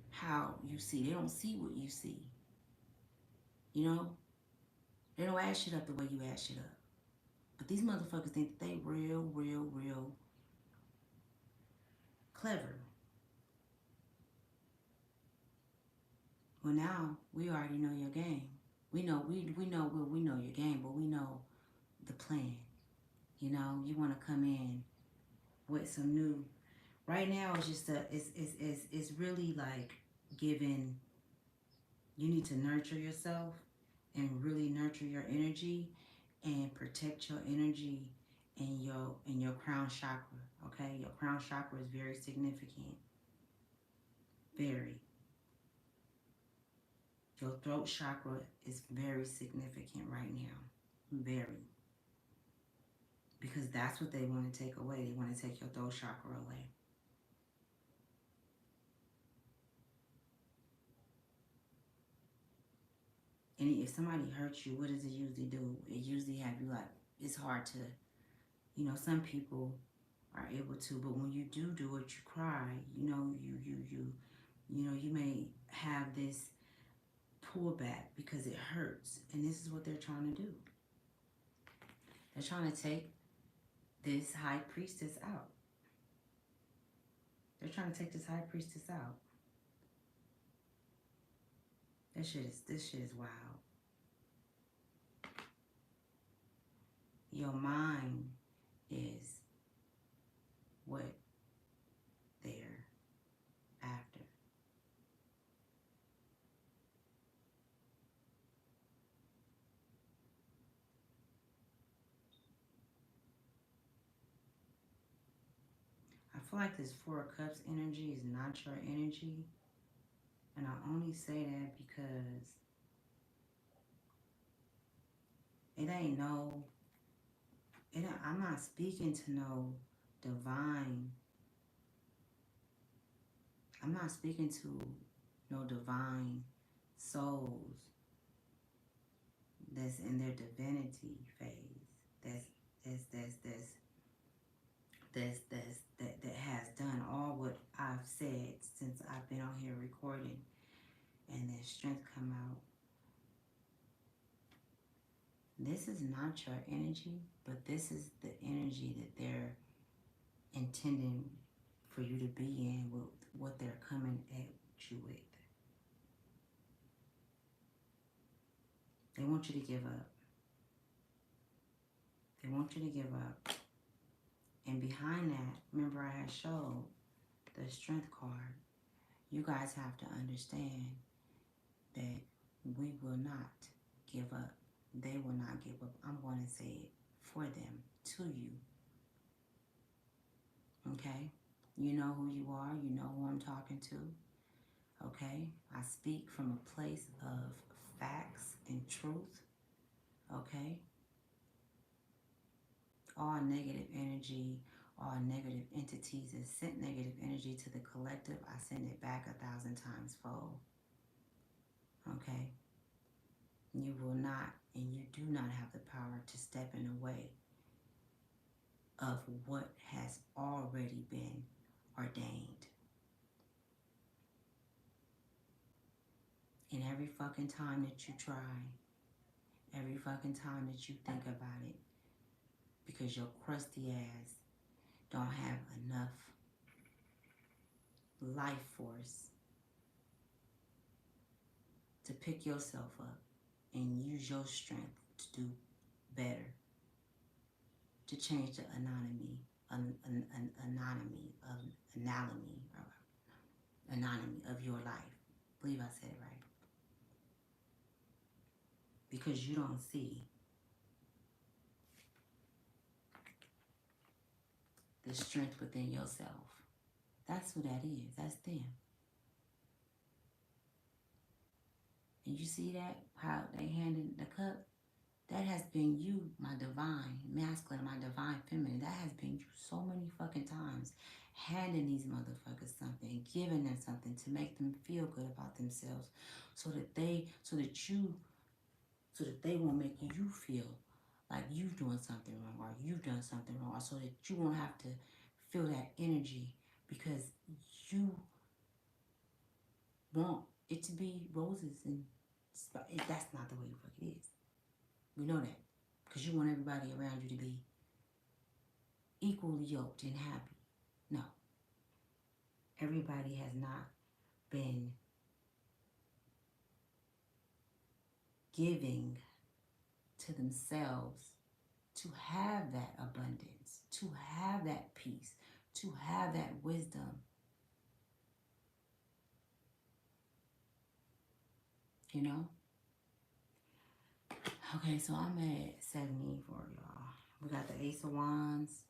how you see. They don't see what you see. You know? They don't add shit up the way you add shit up. But these motherfuckers think that they real clever. Well, now we already know your game. We know your game, but we know the plan. You know, you want to come in with some new. Right now, it's just it's really like giving. You need to nurture yourself and really nurture your energy and protect your energy and your crown chakra. Okay, your crown chakra is very significant. Very. Your throat chakra is very significant right now. Very. Because that's what they want to take away. They want to take your throat chakra away. And if somebody hurts you, what does it usually do? It usually have you like, it's hard to, you know, some people are able to, but when you do it, you cry. You know, you know, you may have this pullback because it hurts. And this is what they're trying to do. They're trying to take this high priestess out. They're trying to take this high priestess out. This shit is wild. Your mind is what they're after. I feel like this Four of Cups energy is not your energy. And I only say that because it ain't no, I'm not speaking to no divine, I'm not speaking to no divine souls that's in their divinity phase. That has done all what I've said since I've been on here recording, and their strength come out. This is not your energy, but this is the energy that they're intending for you to be in with what they're coming at you with. They want you to give up. They want you to give up. And behind that, remember I had showed the strength card. You guys have to understand that we will not give up. They will not give up. I'm going to say it for them, to you. Okay? You know who you are. You know who I'm talking to. Okay? I speak from a place of facts and truth. Okay? All negative energy, all negative entities that sent negative energy to the collective, I send it back 1,000 times fold. Okay? You will not, and you do not have the power to step in the way of what has already been ordained. And every fucking time that you try, every fucking time that you think about it, because your crusty ass don't have enough life force to pick yourself up and use your strength to do better, to change the anatomy of your life. I believe I said it right. Because you don't see the strength within yourself. That's who that is. That's them. And you see that? How they handed the cup? That has been you, my divine masculine, my divine feminine. That has been you so many fucking times. Handing these motherfuckers something, giving them something to make them feel good about themselves. So that they won't make you feel like you've doing something wrong or you've done something wrong. So that you won't have to feel that energy because you want it to be roses and that's not the way the fuck it is. We know that. Because you want everybody around you to be equally yoked and happy. No. Everybody has not been giving to themselves to have that abundance, to have that peace, to have that wisdom. You know? Okay, so I'm at 70 for y'all. We got the Ace of Wands.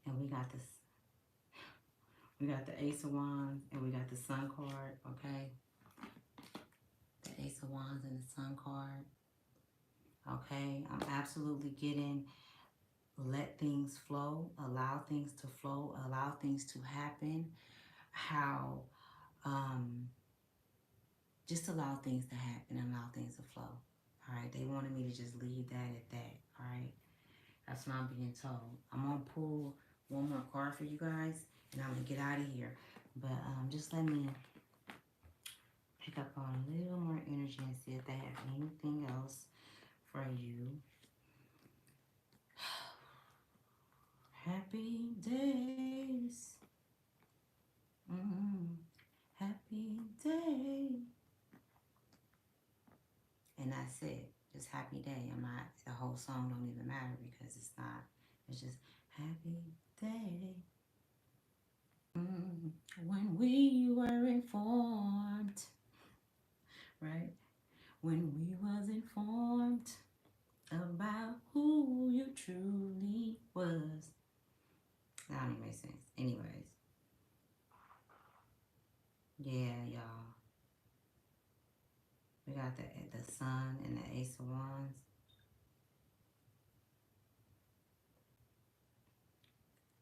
And we got the Ace of Wands. And we got the Sun card, okay? The Ace of Wands and the Sun card. Okay, I'm absolutely getting let things flow, allow things to flow, allow things to happen, how just allow things to happen and allow things to flow. All right, they wanted me to just leave that at that. All right, that's what I'm being told. I'm gonna pull one more card for you guys, and I'm gonna get out of here. But just let me pick up on a little more energy and see if they have anything else for you. Happy days. Happy day. And that's it. Just happy day. I'm not, the whole song don't even matter because it's not. It's just happy day. When we were informed, right? When we was informed about who you truly was. That don't even make sense. Anyways. Yeah, y'all. We got the Sun and the Ace of Wands.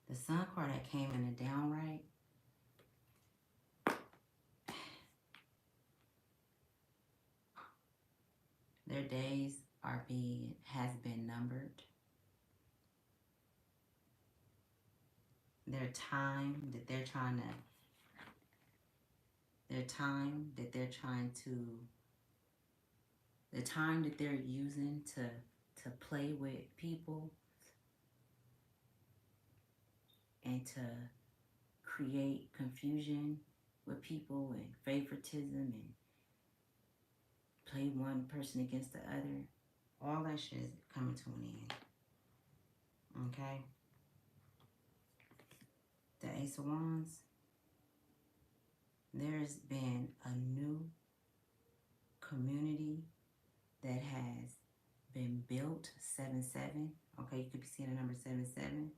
The Sun card that came in the downright. Their days has been numbered. Their time that they're trying to the time that they're using to play with people and to create confusion with people and favoritism and play one person against the other. All that shit is coming to an end. Okay? The Ace of Wands. There's been a new community that has been built, 7-7. Okay, you could be seeing the number 7-7.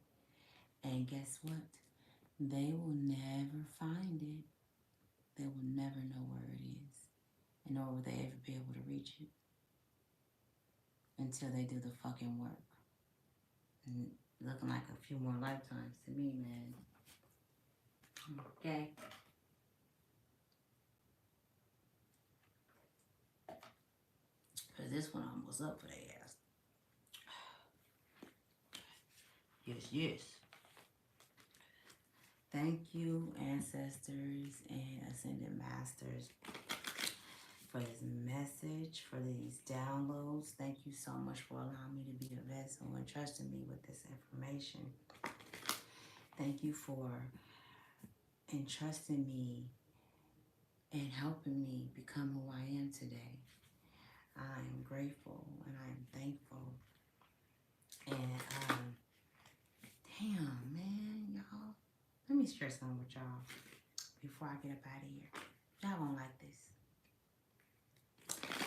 And guess what? They will never find it. They will never know where it is. And nor will they ever be able to reach it until they do the fucking work. And looking like a few more lifetimes to me, man. Okay? Because this one almost up for their ass. Yes, yes. Thank you, ancestors and ascended masters, for this message, for these downloads. Thank you so much for allowing me to be a vessel and trusting me with this information. Thank you for entrusting me and helping me become who I am today. I am grateful and I am thankful. And damn, man, y'all. Let me share something with y'all before I get up out of here. Y'all won't like this.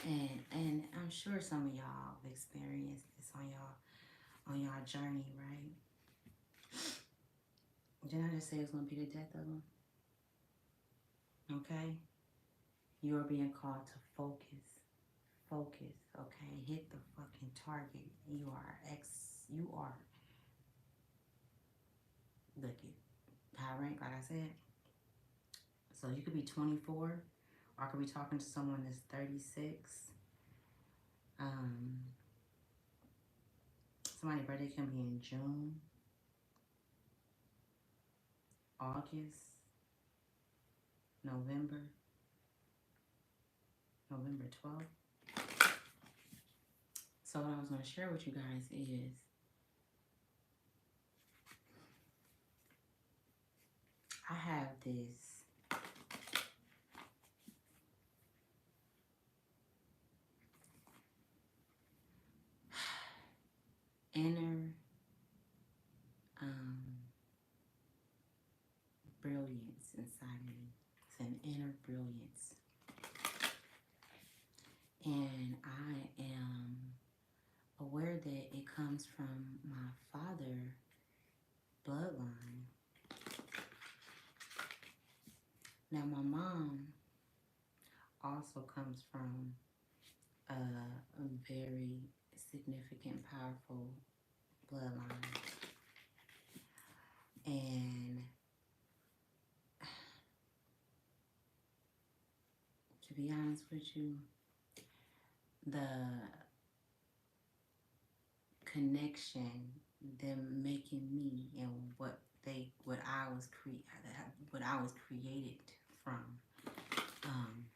And I'm sure some of y'all have experienced this on y'all journey, right? Didn't I just say it's gonna be the death of them? Okay? You are being called to focus. Focus, okay? Hit the fucking target. You are look it. High rank, like I said. So you could be 24, or I could be talking to someone that's 36. Somebody's birthday can be in June, August, November 12th. So what I was going to share with you guys is I have this inner brilliance inside of me. It's an inner brilliance. And I am aware that it comes from my father bloodline. Now my mom also comes from a very significant, powerful bloodline. And to be honest with you, the connection, them making me and what I was created from, um,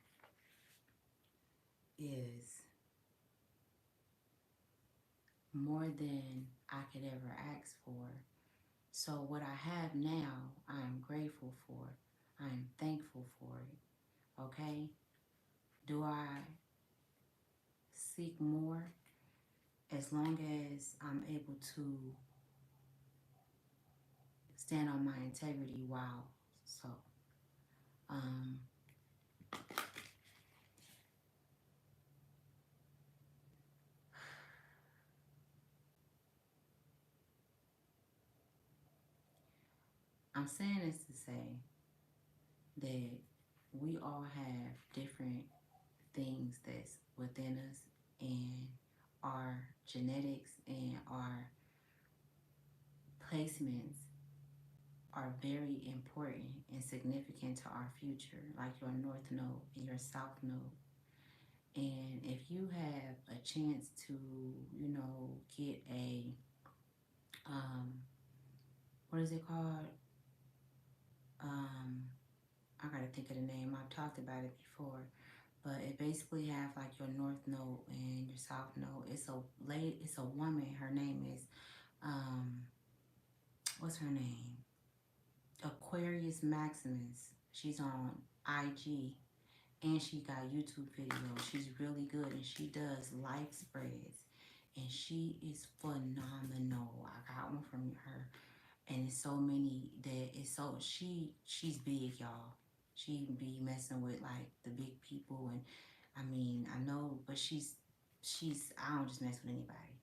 is more than I could ever ask for. So what I have now, I am grateful for. I am thankful for it. Okay? Do I seek more? As long as I'm able to stand on my integrity, wow. So, um, I'm saying this to say that we all have different things that's within us, and our genetics and our placements are very important and significant to our future, like your north node and your south node. And if you have a chance to, get a, what is it called? Um, I gotta think of the name. I've talked about it before, but it basically have like your north node and your south node. It's a woman. Her name is, what's her name? Aquarius Maximus. She's on IG, and she got YouTube videos. She's really good, and she does life spreads, and she is phenomenal. I got one from her, and it's so many that it's so she's big, y'all. She be messing with like the big people, and I mean I know, but she's I don't just mess with anybody,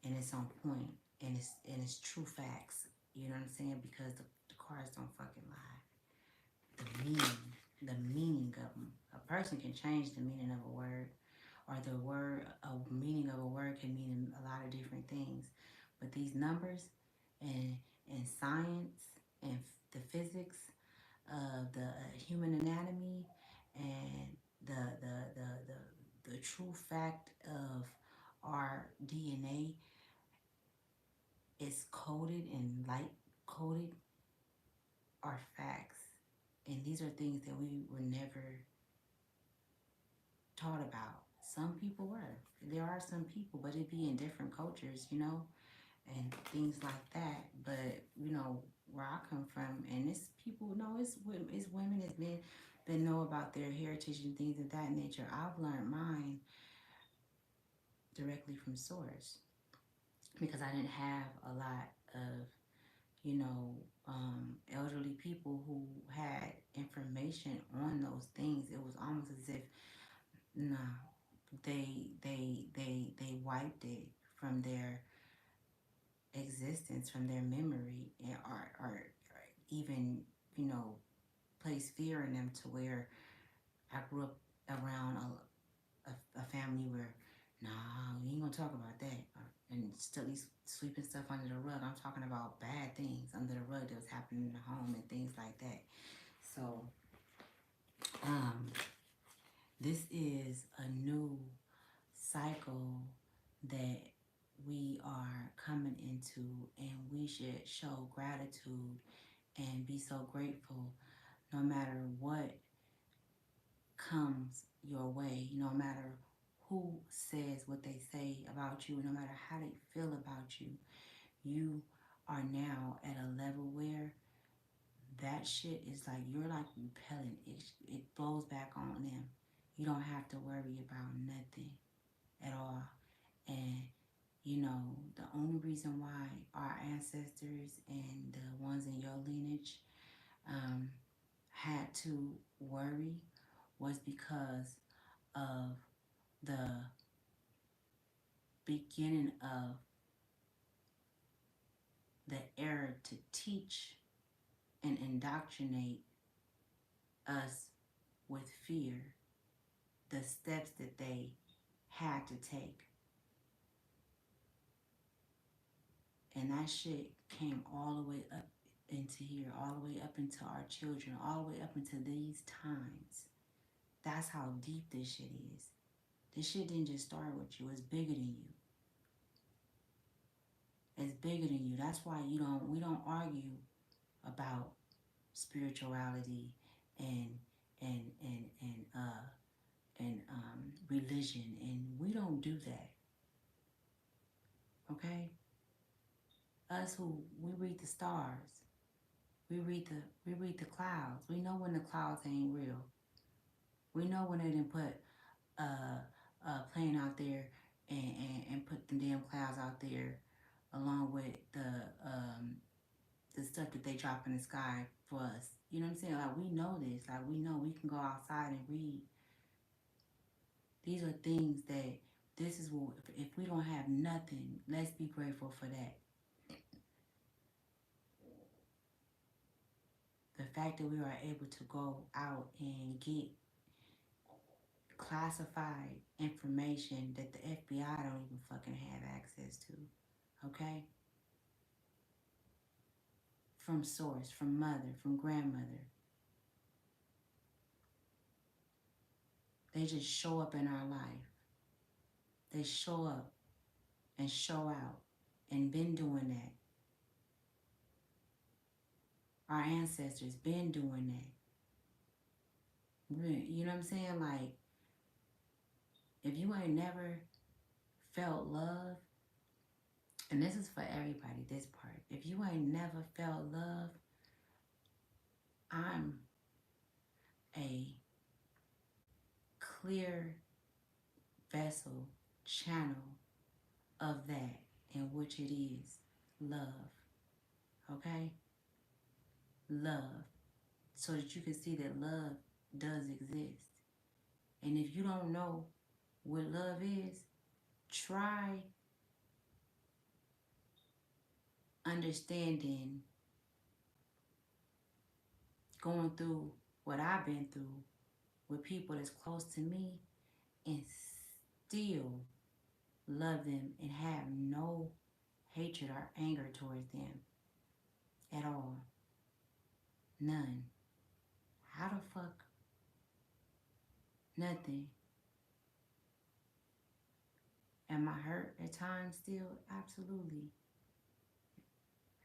and it's on point, and it's true facts. You know what I'm saying? Because the cards don't fucking lie. The meaning of them. A person can change the meaning of a word, or a meaning of a word can mean a lot of different things. But these numbers and science and the physics of the human anatomy and the true fact of our DNA is coded and light coded are facts. And these are things that we were never taught about. Some people were. There are some people, but it be in different cultures, and things like that. But where I come from, and it's people. No, it's women, it's men that know about their heritage and things of that nature. I've learned mine directly from source because I didn't have a lot of elderly people who had information on those things. It was almost as if nah, they wiped it from their existence, from their memory, and or even place fear in them to where I grew up around a family where nah, we ain't gonna talk about that, and still sweeping stuff under the rug. I'm talking about bad things under the rug that was happening in the home and things like that. So this is a new cycle that we are coming into, and we should show gratitude and be so grateful no matter what comes your way, no matter who says what they say about you, no matter how they feel about you. You are now at a level where that shit is like you're like repelling. It blows back on them. You don't have to worry about nothing at all. And the only reason why our ancestors and the ones in your lineage had to worry was because of the beginning of the era to teach and indoctrinate us with fear, the steps that they had to take. And that shit came all the way up into here, all the way up into our children, all the way up into these times. That's how deep this shit is. This shit didn't just start with you. It's bigger than you. It's bigger than you. That's why we don't argue about spirituality and and and and uh religion, and we don't do that. Okay? Us who we read the stars. We read the clouds. We know when the clouds ain't real. We know when they didn't put plane out there and put the damn clouds out there along with the stuff that they drop in the sky for us. You know what I'm saying? Like, we know this. Like, we know we can go outside and read. These are things that this is what, if we don't have nothing, let's be grateful for that. The fact that we are able to go out and get classified information that the FBI don't even fucking have access to. Okay? From source, from mother, from grandmother. They just show up in our life. They show up and show out and been doing that. Our ancestors been doing that. You know what I'm saying? Like, if you ain't never felt love, and this is for everybody, this part. If you ain't never felt love, I'm a clear vessel, channel of that, in which it is love. Okay? Love. So that you can see that love does exist. And if you don't know what love is, try understanding, going through what I've been through with people that's close to me, and still love them and have no hatred or anger towards them at all. None. How the fuck? Nothing. Am I hurt at times still? Absolutely.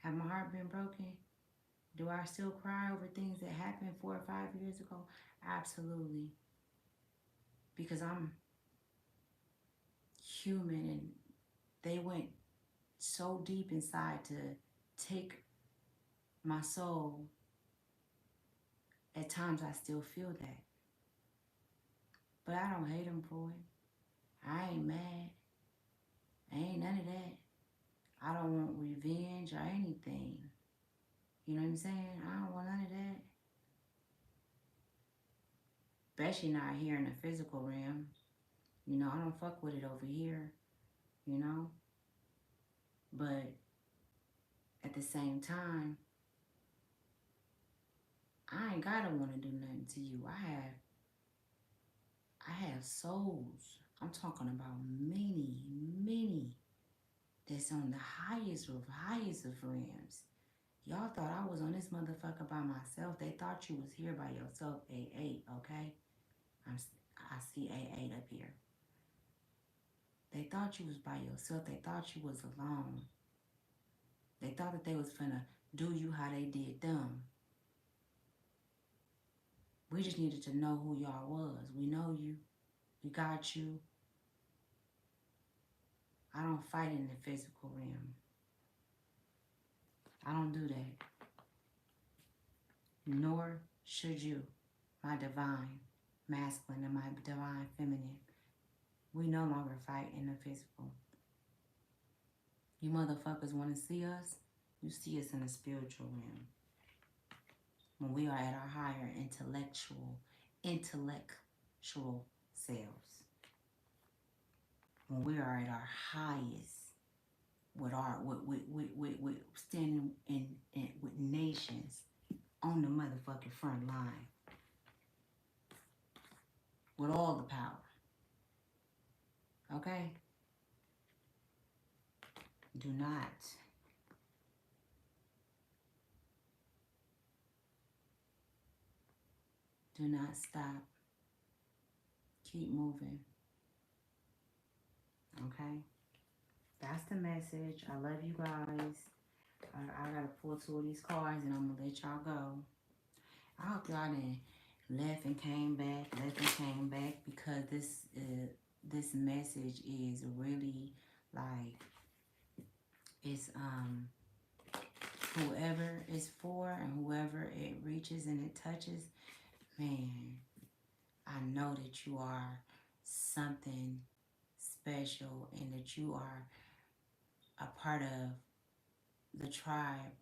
Have my heart been broken? Do I still cry over things that happened 4 or 5 years ago? Absolutely. Because I'm human, and they went so deep inside to take my soul. At times I still feel that. But I don't hate them for it. I ain't mad. I ain't none of that. I don't want revenge or anything. You know what I'm saying? I don't want none of that. Especially not here in the physical realm. You know, I don't fuck with it over here. You know? But at the same time, I ain't gotta want to do nothing to you. I have souls. I'm talking about many, many that's on the highest of realms. Y'all thought I was on this motherfucker by myself. They thought you was here by yourself, A8, okay? I see A8 up here. They thought you was by yourself. They thought you was alone. They thought that they was finna do you how they did them. We just needed to know who y'all was. We know you. We got you. I don't fight in the physical realm. I don't do that. Nor should you. My divine masculine and my divine feminine. We no longer fight in the physical. You motherfuckers want to see us? You see us in the spiritual realm. When we are at our higher intellectual selves. When we are at our highest, with standing in with nations on the motherfucking front line. With all the power. Okay? Do not Do not stop. Keep moving. Okay? That's the message. I love you guys. I gotta pull two of these cards and I'm gonna let y'all go. I hope y'all didn't left and came back, because this message is really like, it's whoever it's for and whoever it reaches and it touches, man, I know that you are something special and that you are a part of the tribe,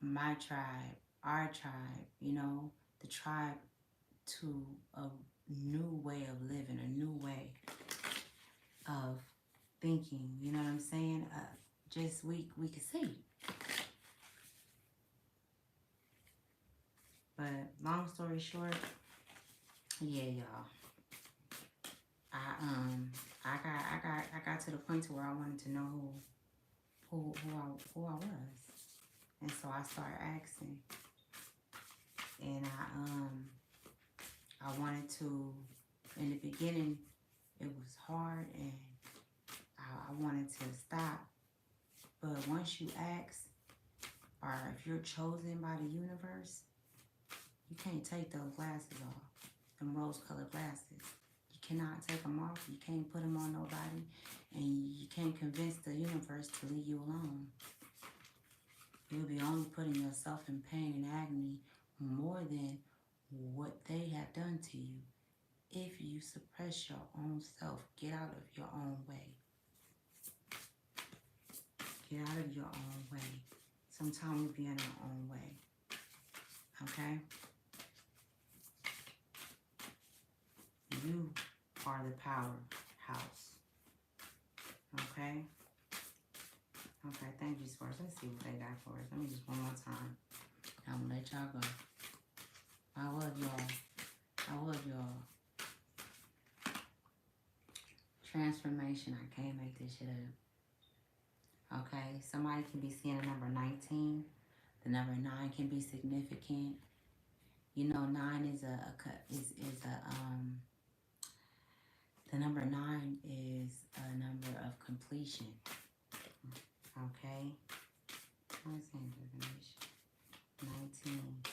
my tribe, our tribe, you know, the tribe to a new way of living, a new way of thinking, you know what I'm saying? Just we can see. But long story short, yeah, y'all. I got to the point to where I wanted to know who I was, and so I started asking, and I wanted to. In the beginning, it was hard, and I wanted to stop. But once you ask, or if you're chosen by the universe, you can't take those glasses off, them rose-colored glasses. You cannot take them off. You can't put them on nobody, and you can't convince the universe to leave you alone. You'll be only putting yourself in pain and agony more than what they have done to you. If you suppress your own self, get out of your own way. Get out of your own way. Sometimes we be in our own way. Okay? You are the powerhouse. Okay? Okay, thank you, Source. Let's see what they got for us. Let me just one more time. I'm gonna let y'all go. I love y'all. I love y'all. Transformation. I can't make this shit up. Okay? Somebody can be seeing a number 19. The number 9 can be significant. You know, 9 is the number 9 is a number of completion. Okay? What's the information? 19.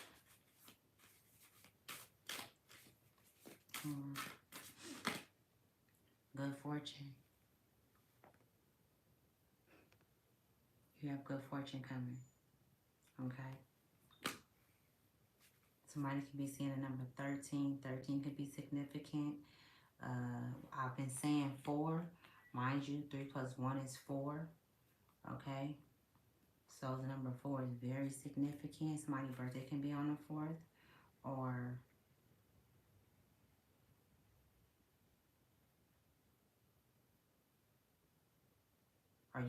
Good fortune. You have good fortune coming. Okay? Somebody could be seeing a number 13. 13 could be significant. I've been saying 4. Mind you, 3 plus 1 is 4. Okay? So the number 4 is very significant. Somebody's birthday can be on the 4th. Or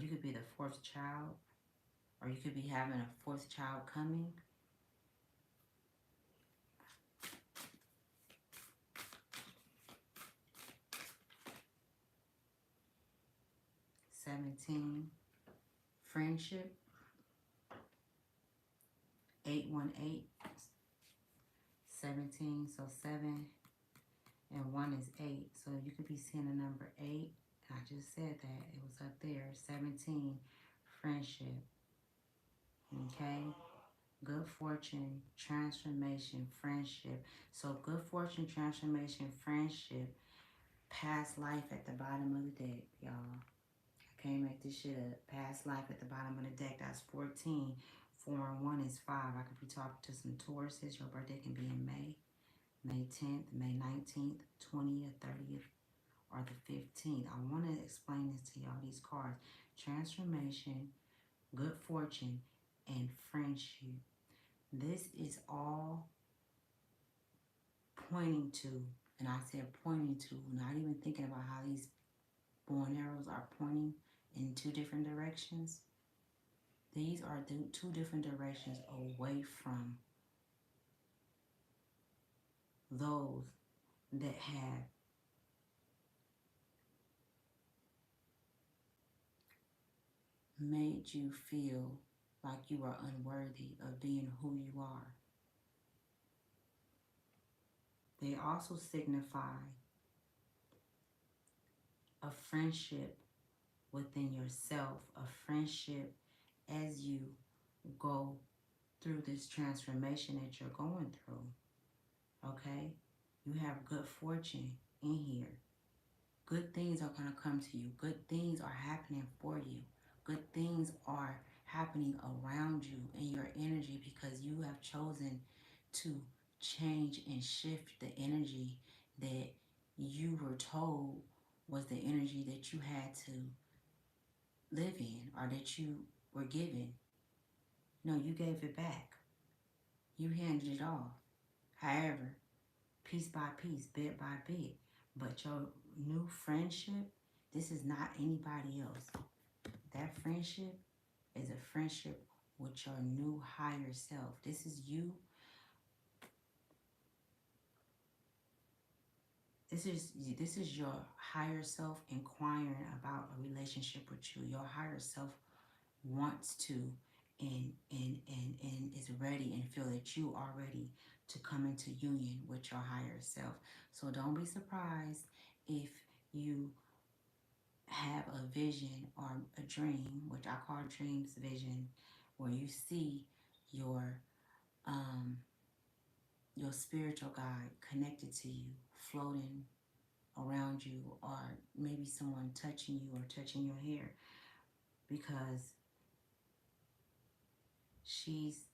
you could be the 4th child. Or you could be having a 4th child coming. $17. Friendship. 818. 17. So 7 and 1 is 8. So you could be seeing the number 8. I just said that. It was up there. 17. Friendship. Okay? Good fortune, transformation, friendship. So good fortune, transformation, friendship, past life at the bottom of the deck, y'all. I can't make this shit up. Past life at the bottom of the deck. That's 14. 4 and 1 is 5. I could be talking to some Tauruses. Your birthday can be in May. May 10th, May 19th, 20th, 30th, or the 15th. I want to explain this to y'all, these cards. Transformation, good fortune, and friendship. This is all pointing to, and I said pointing to, not even thinking about how these bow and arrows are pointing in 2 different directions. These are 2 different directions away from those that have made you feel like you are unworthy of being who you are. They also signify a friendship within yourself, a friendship as you go through this transformation that you're going through. Okay? You have good fortune in here. Good things are going to come to you. Good things are happening for you. Good things are happening around you in your energy because you have chosen to change and shift the energy that you were told was the energy that you had to live in or that you were given. No, you gave it back. You handed it off. However, piece by piece, bit by bit. But your new friendship, this is not anybody else. That friendship is a friendship with your new higher self. This is you. This is your higher self inquiring about a relationship with you. Your higher self wants to and is ready and feel that you are ready to come into union with your higher self. So don't be surprised if you have a vision or a dream, which I call dreams vision, where you see your um, your spiritual guide connected to you, floating around you, or maybe someone touching you or touching your hair, because she's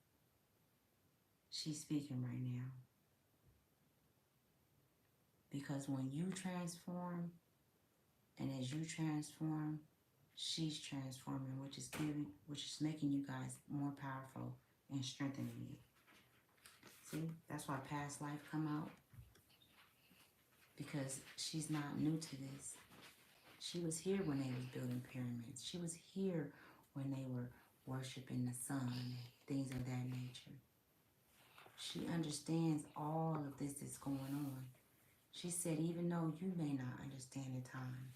speaking right now. Because when you transform, and as you transform, she's transforming, which is making you guys more powerful and strengthening you. See, that's why past life come out, because she's not new to this. She was here when they was building pyramids. She was here when they were worshiping the sun, things of that nature. She understands all of this that's going on. She said, even though you may not understand the time,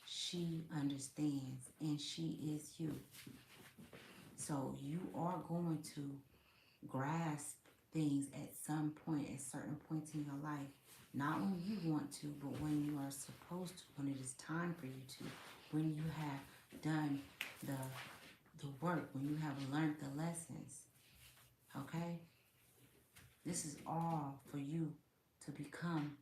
she understands, and she is you. So you are going to grasp things at some point, at certain points in your life. Not when you want to, but when you are supposed to, when it is time for you to, when you have done the work, when you have learned the lessons. Okay? This is all for you to become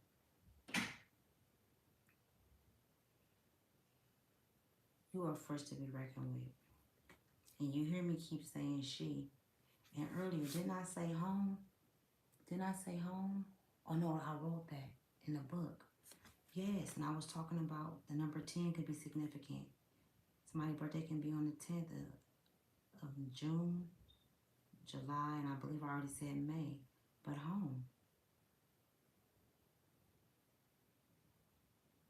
you are forced to be reckoned with. And you hear me keep saying she. And earlier, didn't I say home? Didn't I say home? Oh no, I wrote that in the book. Yes, and I was talking about the number 10 could be significant. Somebody's birthday can be on the 10th of June, July, and I believe I already said May. But home.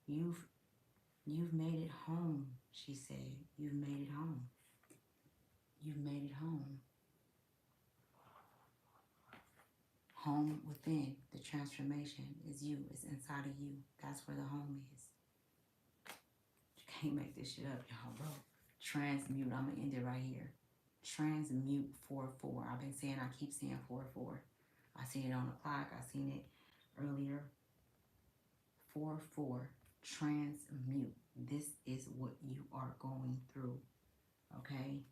You've made it home, she said. You've made it home. You've made it home. Home within, the transformation is you. It's inside of you. That's where the home is. You can't make this shit up, y'all, bro. Transmute. I'm going to end it right here. Transmute 4-4. I've been saying, I keep saying 4-4. I seen it on the clock. I seen it earlier. 4-4. Transmute. This is what you are going through. Okay?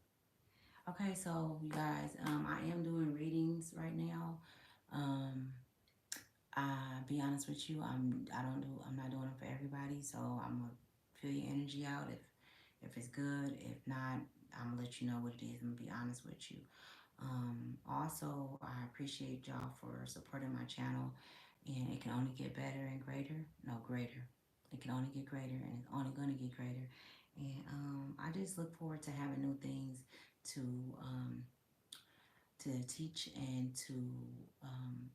Okay, so you guys, I am doing readings right now. Be honest with you, I'm not doing it for everybody, so I'm gonna feel your energy out if it's good. If not, I'm gonna let you know what it is. I'm gonna be honest with you. Also, I appreciate y'all for supporting my channel, and it can only get better and greater. No, greater. It can only get greater, and it's only gonna get greater. And I just look forward to having new things to teach and to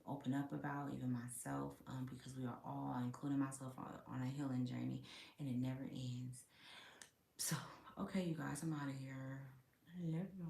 open up about, even myself, because we are all, including myself, on a healing journey, and it never ends. So, okay, you guys, I'm out of here. I love you.